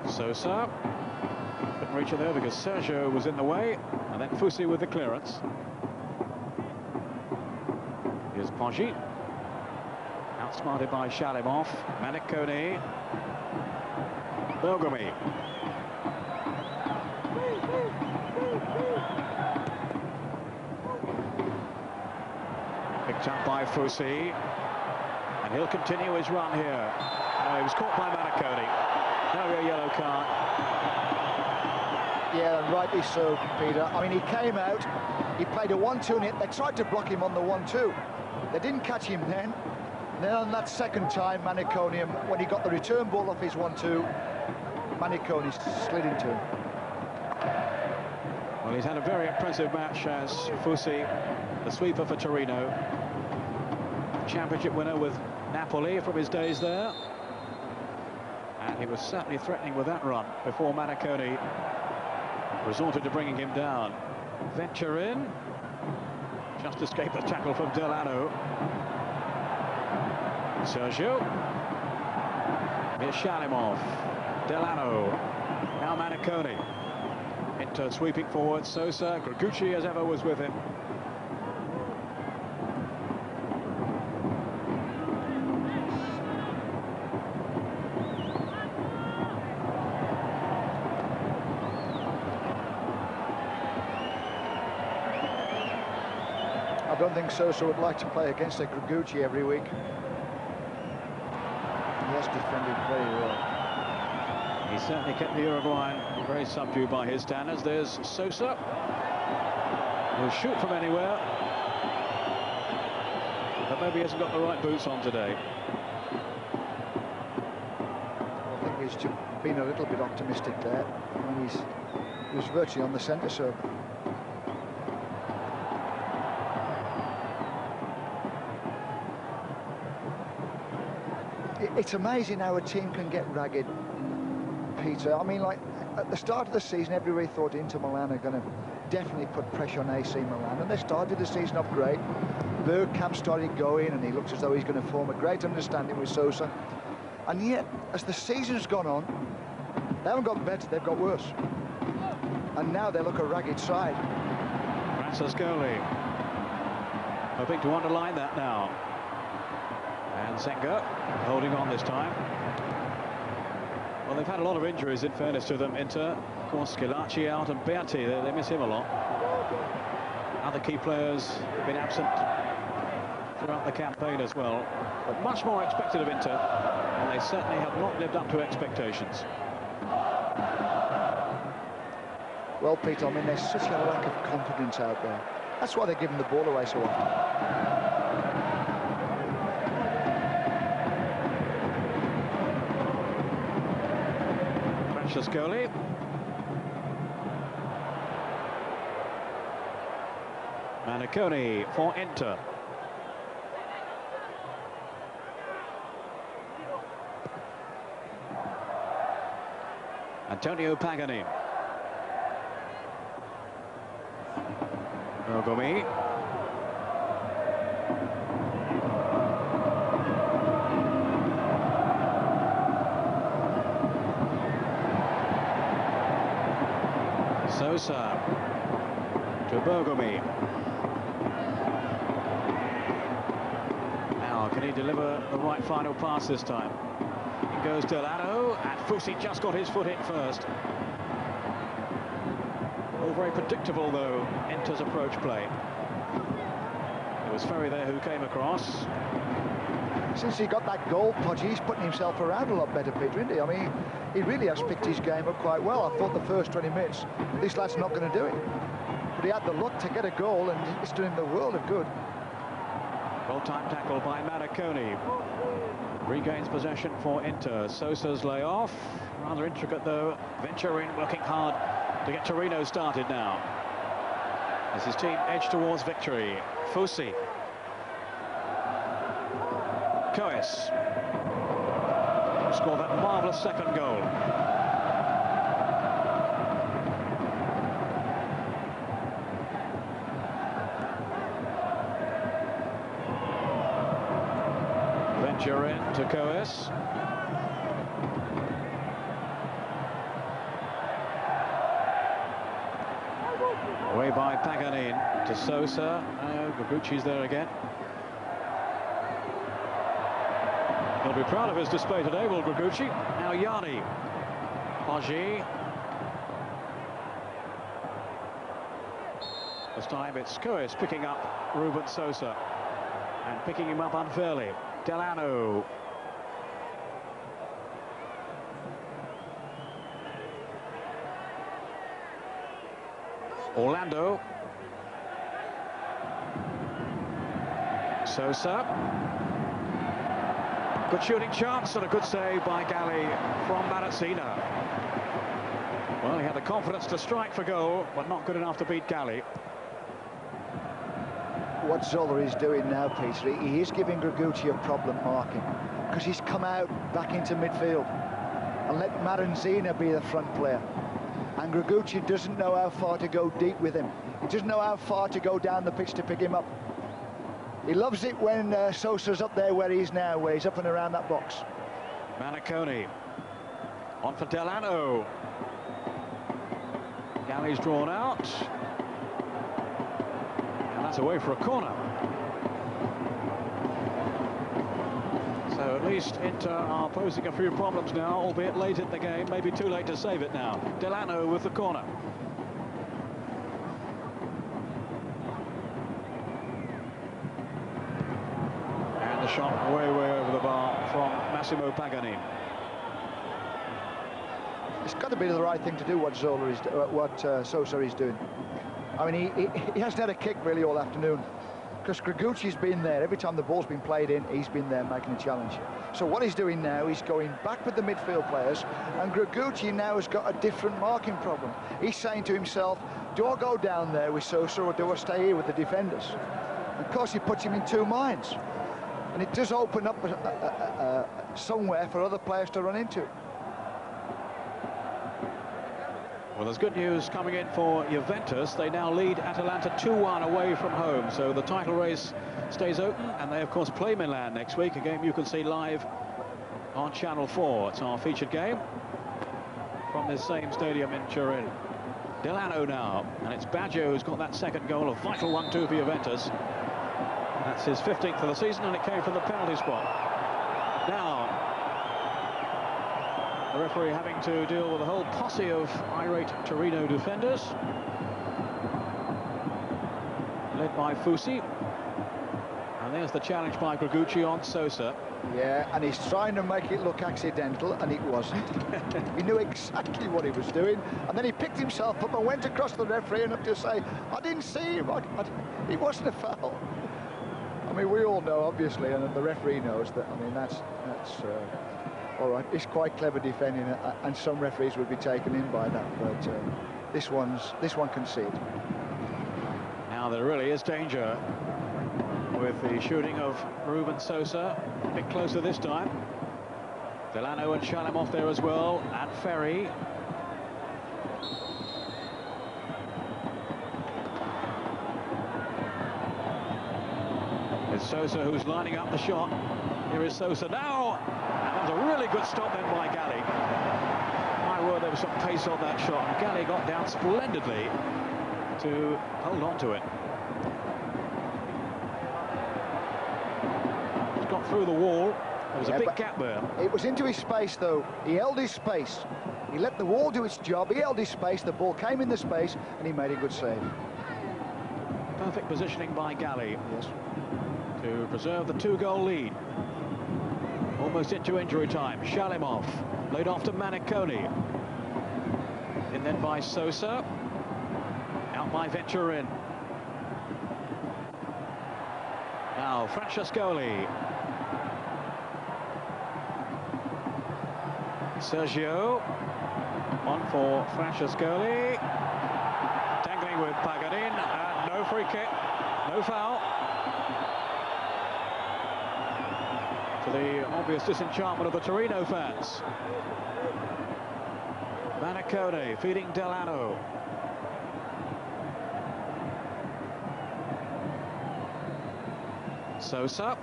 Sosa couldn't reach it there because Sergio was in the way, and then Fusi with the clearance. Here's Poggi. Outsmarted by Shalimov. Manicone. Bergomi. Picked up by Fusi. And he'll continue his run here. No, he was caught by Manicone. No, a yellow card. Yeah, and rightly so, Peter. I mean, he came out, he played a 1-2 hit. They tried to block him on the 1-2. They didn't catch him then. And then on that second time, Manicone, when he got the return ball off his 1-2, Manicone slid into him. Well, he's had a very impressive match as Fusi, the sweeper for Torino. Championship winner with Napoli from his days there. And he was certainly threatening with that run before Marconi resorted to bringing him down. Venture in. Just escaped the tackle from Delano. Sergio. Here's Shalimov. Delano. Now Marconi. Inter sweeping forward. Sosa. Gregucci, as ever, was with him. I don't think Sosa would like to play against a Gregucci every week. He has defended very well. He certainly kept the Uruguayan very subdued by his standards. There's Sosa. He'll shoot from anywhere. But maybe he hasn't got the right boots on today. I think he's been a little bit optimistic there. I mean, he was virtually on the centre circle. It's amazing how a team can get ragged, Peter. I mean, like, at the start of the season, everybody thought Inter Milan are going to definitely put pressure on AC Milan, and they started the season off great. Bergkamp started going, and he looks as though he's going to form a great understanding with Sosa. And yet, as the season's gone on, they haven't got better, they've got worse. And now they look a ragged side. Francescoli hoping to underline that now. And Zenga holding on this time. Well, they've had a lot of injuries, in fairness to them. Inter, of course, Schillaci out and Berti, they miss him a lot. Other key players have been absent throughout the campaign as well. But much more expected of Inter, and they certainly have not lived up to expectations. Well, Peter, I mean, there's such a lack of confidence out there. That's why they're giving the ball away so often. Francescoli. Marconi for Inter. Antonio Pagani. Bergomi. Sosa to Bergomi. Now, can he deliver the right final pass this time? In goes Delano, and Fusi just got his foot in first. All very predictable, though, Inter's approach play. It was Ferry there who came across. Since he got that goal, Podgy, he's putting himself around a lot better, Peter, isn't he? I mean, he really has picked his game up quite well. I thought the first 20 minutes, this lad's not going to do it. But he had the luck to get a goal, and it's doing the world of good. Well-timed tackle by Marconi. Regains possession for Inter. Sosa's layoff. Rather intricate, though. Venturin working hard to get Torino started now. As his team edge towards victory. Fusi. Coes. Scored that marvellous second goal. Venturin to Coes. Away by Paganin to Sosa. Gregucci's there again. He'll be proud of his display today, will Gregucci. Now Yanni. Podgy. This time it's Coes picking up Ruben Sosa. And picking him up unfairly. Delano. Orlando. Sosa. Good shooting chance and a good save by Galli from Marazzina. Well, he had the confidence to strike for goal, but not good enough to beat Galli. what Zola is doing now, Peter, he is giving Gregucci a problem marking, because he's come out back into midfield and let Maranzina be the front player. And Gregucci doesn't know how far to go deep with him. He doesn't know how far to go down the pitch to pick him up. He loves it when Sosa's up there where he is now, where he's up and around that box. Maniconi on for Delano. Galli's drawn out. And that's away for a corner. So at least Inter are posing a few problems now, albeit late in the game. Maybe too late to save it now. Delano with the corner. And the shot way over the bar from Massimo Paganini. It's got to be the right thing to do what Sosa is doing. I mean, he hasn't had a kick really all afternoon, because Gregucci's been there. Every time the ball's been played in, he's been there making a challenge. So what he's doing now, he's going back with the midfield players, and Gregucci now has got a different marking problem. He's saying to himself, do I go down there with Sosa or do I stay here with the defenders? And of course, he puts him in two minds. And it does open up somewhere for other players to run into. Well, there's good news coming in for Juventus. They now lead Atalanta 2-1 away from home, so the title race stays open, and they of course play Milan next week, a game you can see live on Channel 4. It's our featured game from this same stadium in Turin. Delano now, and it's Baggio who's got that second goal, a vital 1-2 for Juventus. That's his 15th of the season, and it came from the penalty spot. Now, the referee having to deal with a whole posse of irate Torino defenders, led by Fusi. And there's the challenge by Gregucci on Sosa. Yeah, and he's trying to make it look accidental, and it wasn't. He knew exactly what he was doing, and then he picked himself up and went across the referee and up to say, I didn't see him, it wasn't a foul. I mean, we all know, obviously, and the referee knows that. I mean, that's all right. It's quite clever defending, and some referees would be taken in by that, but this one conceded. Now there really is danger with the shooting of Ruben Sosa. A bit closer this time. Delano and Shalimov there as well, and Ferry. It's Sosa who's lining up the shot. Here is Sosa now. And that was a really good stop then by Galli. My word, there was some pace on that shot, and Galli got down splendidly to hold on to it. He's got through the wall. There was a big gap there. It was into his space, though. He held his space. He let the wall do its job. He held his space. The ball came in the space, and he made a good save. Perfect positioning by Galli. Yes. To preserve the 2-goal lead. Almost into injury time. Shalimov laid off to Maniconi. And then by Sosa. Out by Venturin. Now Francescoli. Sergio. On for Francescoli. Tangling with Paganini. And no free kick. No foul. To the obvious disenchantment of the Torino fans. Maniconi feeding Delano. Sosa.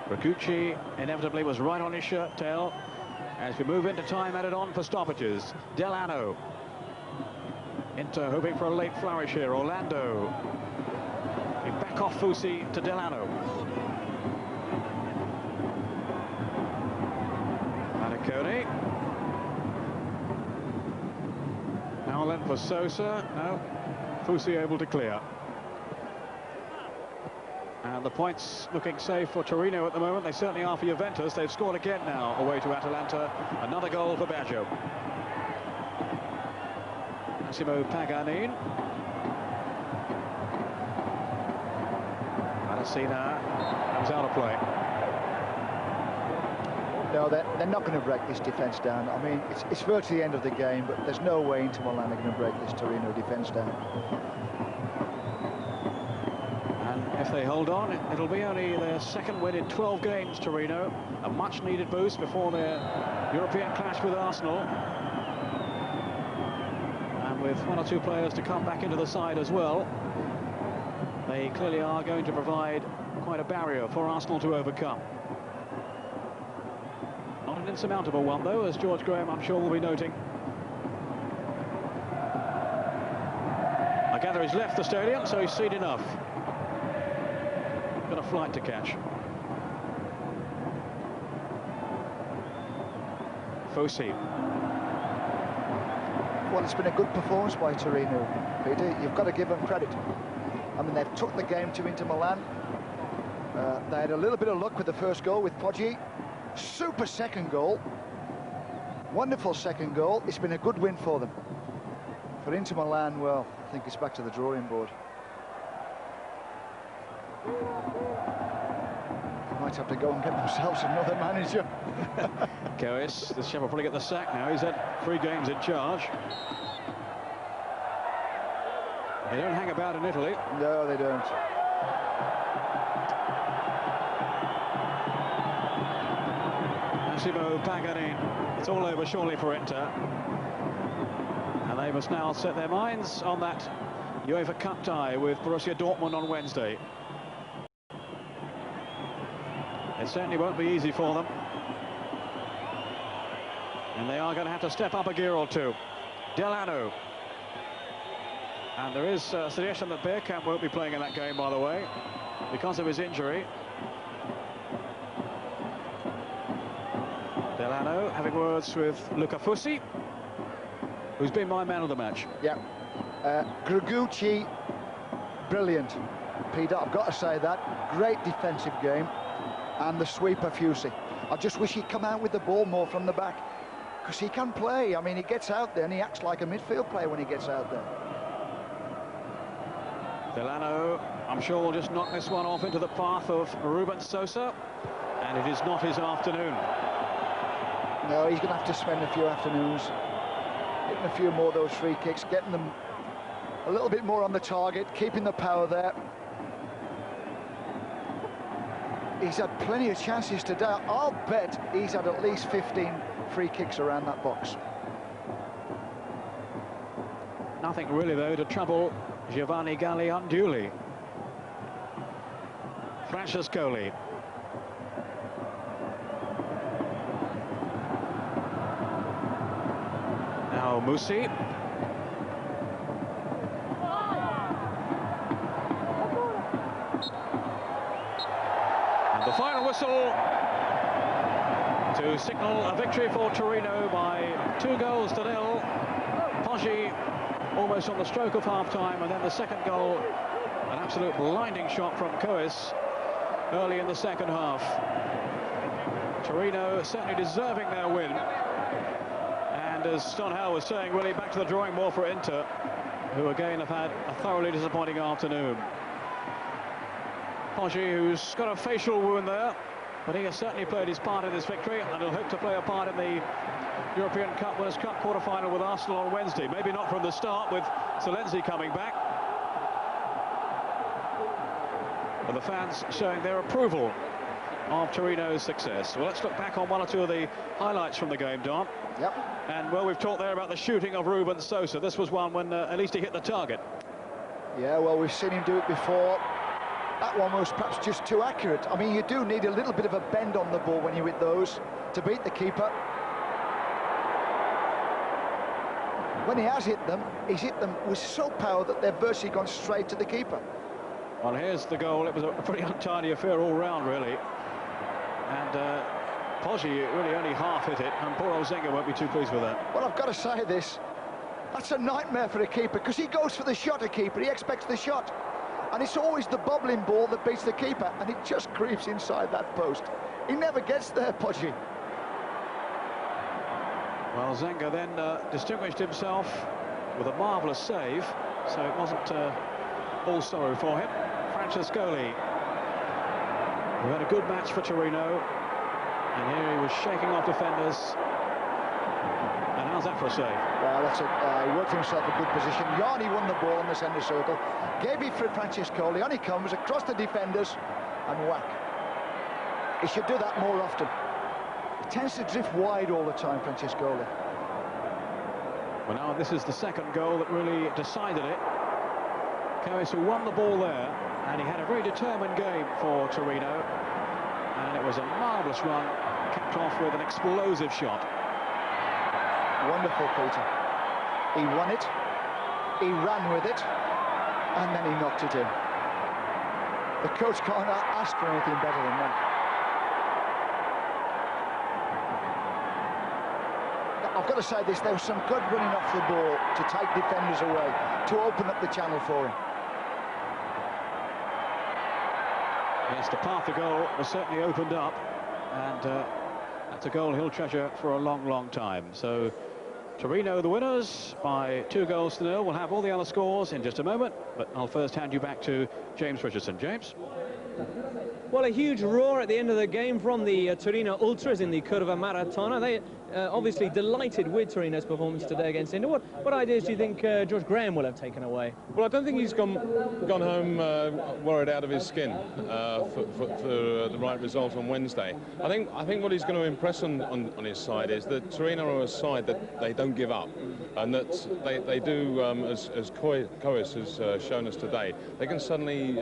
Gregucci inevitably was right on his shirt tail as we move into time added on for stoppages. Delano. Inter hoping for a late flourish here. Orlando. We back off Fusi to Delano. Maniconi. Now then for Sosa. No. Fusi able to clear. And the points looking safe for Torino at the moment. They certainly are for Juventus. They've scored again now away to Atalanta. Another goal for Baggio. Massimo Paganini. Madasina comes out of play. No, they're not going to break this defence down. I mean, it's virtually the end of the game, but there's no way Inter Milan are going to break this Torino defence down. If they hold on, it'll be only their second win in 12 games, Torino. A much-needed boost before their European clash with Arsenal. And with one or two players to come back into the side as well, they clearly are going to provide quite a barrier for Arsenal to overcome. Not an insurmountable one, though, as George Graham, I'm sure, will be noting. I gather he's left the stadium, so he's seen enough. Got a flight to catch. Fosi. Well, it's been a good performance by Torino, Peter. You've got to give them credit. I mean, they've took the game to Inter Milan. They had a little bit of luck with the first goal with Poggi. Super second goal. Wonderful second goal. It's been a good win for them. For Inter Milan, well, I think it's back to the drawing board. They might have to go and get themselves another manager. Coes, the chef will probably get the sack now. He's had 3 games in charge. They don't hang about in Italy. No, they don't. Massimo Paganin. It's all over surely for Inter. And they must now set their minds on that UEFA Cup tie with Borussia Dortmund on Wednesday. It certainly won't be easy for them. And they are going to have to step up a gear or two. Delano. And there is a suggestion that Bergkamp won't be playing in that game, by the way, because of his injury. Delano having words with Luca Fussi, who's been my man of the match. Yeah. Gregucci, brilliant. Peter, I've got to say that. Great defensive game. And the sweeper Fussi. I just wish he'd come out with the ball more from the back, because he can play. I mean, he gets out there and he acts like a midfield player when he gets out there. Delano, I'm sure, will just knock this one off into the path of Ruben Sosa, and it is not his afternoon. No, he's going to have to spend a few afternoons getting a few more of those free kicks, getting them a little bit more on the target, keeping the power there. He's had plenty of chances today. I'll bet he's had at least 15 free kicks around that box. Nothing really, though, to trouble Giovanni Galli unduly. Francescoli. Now Musi. And the final whistle to signal a victory for Torino by 2-0. Poggi almost on the stroke of half-time, and then the second goal, an absolute blinding shot from Coes early in the second half. Torino certainly deserving their win, and as Ston Howell was saying, really back to the drawing board for Inter, who again have had a thoroughly disappointing afternoon. Poggi, who's got a facial wound there, but he has certainly played his part in this victory, and he'll hope to play a part in the European Cup Winners' Cup quarter-final with Arsenal on Wednesday. Maybe not from the start with Selenzi coming back. But the fans showing their approval of Torino's success. Well, let's look back on one or two of the highlights from the game, Don. Yep. And, well, we've talked there about the shooting of Ruben Sosa. This was one when at least he hit the target. Yeah, well, we've seen him do it before. That one was perhaps just too accurate. I mean, you do need a little bit of a bend on the ball when you hit those to beat the keeper. When he has hit them, he's hit them with so power that they've virtually gone straight to the keeper. Well, here's the goal. It was a pretty untidy affair all round, really. And Poggi really only half hit it, and poor old Zenga won't be too pleased with that. Well, I've got to say this. That's a nightmare for a keeper, because he goes for the shot, a keeper. He expects the shot. And it's always the bubbling ball that beats the keeper, and it just creeps inside that post. He never gets there, Poggi. Well, Zenga then distinguished himself with a marvellous save, so it wasn't all sorrow for him. Francescoli, who had a good match for Torino, and here he was shaking off defenders. An How's that for a save? That's it. He worked himself a good position. Yanni won the ball in the centre circle. Gave it for Francescoli. On he comes across the defenders and whack. He should do that more often. He tends to drift wide all the time, Francescoli. Well, now this is the second goal that really decided it. Coes, who won the ball there, and he had a very determined game for Torino, and it was a marvellous run, capped off with an explosive shot. Wonderful, Peter. He won it, he ran with it, and then he knocked it in. The coach can't ask for anything better than that. I've got to say this, there was some good running off the ball to take defenders away, to open up the channel for him. Yes, the path to goal was certainly opened up, and that's a goal he'll treasure for a long, long time. So Torino the winners by 2-0. We'll have all the other scores in just a moment, but I'll first hand you back to James Richardson. James? Well, a huge roar at the end of the game from the Torino Ultras in the Curva Maratona. They obviously delighted with Torino's performance today against Inter. What ideas do you think George Graham will have taken away? Well, I don't think he's gone home worried out of his skin for the right result on Wednesday. I think what he's going to impress on his side is that Torino are a side that they don't give up, and that they do, as Coes has shown us today, they can suddenly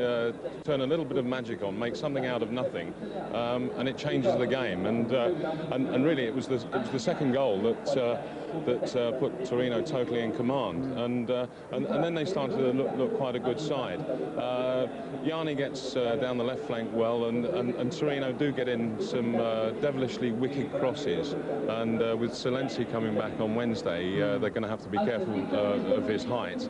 turn a little bit of magic on, make something out of nothing, and it changes the game. And really, it was the second goal that put Torino totally in command, and then they started to look quite a good side. Yanni gets down the left flank well, and Torino do get in some devilishly wicked crosses, and with Silenzi coming back on Wednesday, they're going to have to be careful of his height.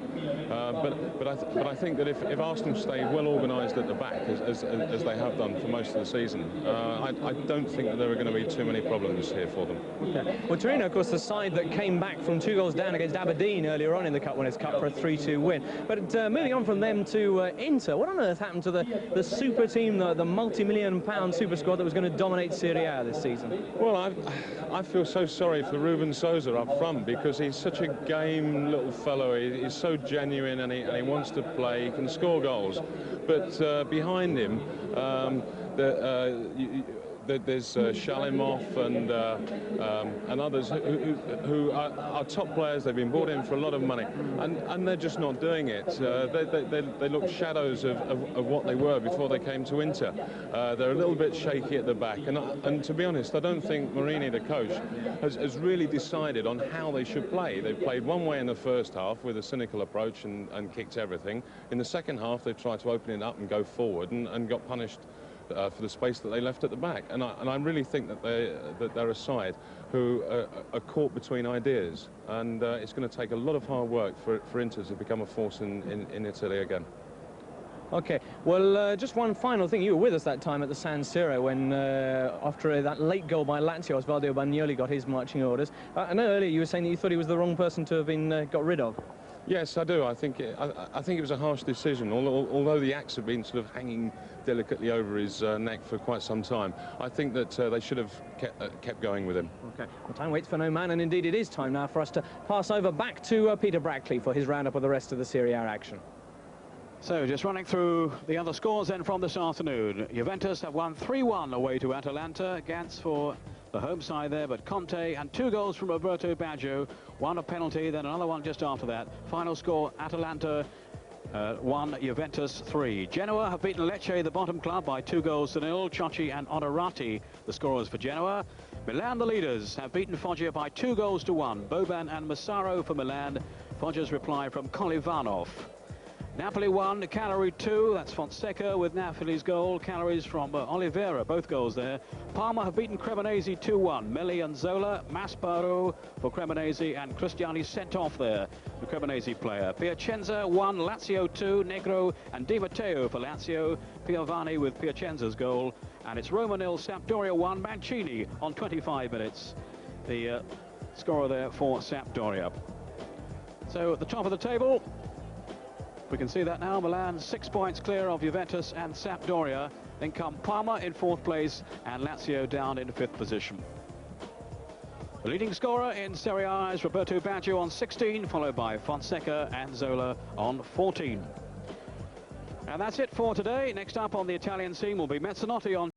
But I think that if Arsenal stay well organised at the back, as they have done for most of the season, I don't think that there are going to be too many problems here for them. Okay. Well, Torino, of course, the side that came back from 2 goals down against Aberdeen earlier on in the Cup Winners' Cup for a 3-2 win. But moving on from them to Inter, what on earth happened to the super team, the multi-million-pound super squad that was going to dominate Serie A this season? Well, I feel so sorry for Ruben Sosa up front, because he's such a game little fellow. He's so genuine, and he wants to play. He can score goals, but behind him, there's Shalimov and others who are top players. They've been brought in for a lot of money, and they're just not doing it. They look shadows of what they were before they came to Inter. They're a little bit shaky at the back, and to be honest, I don't think Marini, the coach, has really decided on how they should play. They've played one way in the first half with a cynical approach and kicked everything. In the second half, they've tried to open it up and go forward, and got punished for the space that they left at the back, and I really think that they're a side who are caught between ideas, and it's going to take a lot of hard work for Inter to become a force in Italy again. Okay, well, just one final thing. You were with us that time at the San Siro when, after that late goal by Lazio, Osvaldo Bagnoli got his marching orders. I know earlier you were saying that you thought he was the wrong person to have been got rid of. Yes, I do. I think it was a harsh decision, although the axe had been sort of hanging delicately over his neck for quite some time. I think that they should have kept going with him. Okay, well, time waits for no man, and indeed it is time now for us to pass over back to Peter Brackley for his roundup of the rest of the Serie A action. So, just running through the other scores then from this afternoon. Juventus have won 3-1 away to Atalanta. Gantz for the home side there, but Conte, and 2 goals from Roberto Baggio, one a penalty, then another one just after that. Final score, Atalanta 1, Juventus 3. Genoa have beaten Lecce, the bottom club, by 2-0. Ciocci and Onorati, the scorers for Genoa. Milan, the leaders, have beaten Foggia by 2-1. Boban and Massaro for Milan. Foggia's reply from Kolivanov. Napoli 1, Cagliari 2, that's Fonseca with Napoli's goal. Cagliari's from Oliveira, both goals there. Parma have beaten Cremonese 2-1. Melli and Zola, Masparo for Cremonese, and Cristiani sent off there, the Cremonese player. Piacenza 1, Lazio 2, Negro and Di Matteo for Lazio. Piovani with Piacenza's goal. And it's Roma 0, Sampdoria 1, Mancini on 25 minutes. The scorer there for Sampdoria. So at the top of the table, we can see that now. Milan 6 points clear of Juventus and Sampdoria. Then come Parma in 4th place and Lazio down in 5th position. The leading scorer in Serie A is Roberto Baggio on 16, followed by Fonseca and Zola on 14. And that's it for today. Next up on the Italian scene will be Mezzanotte on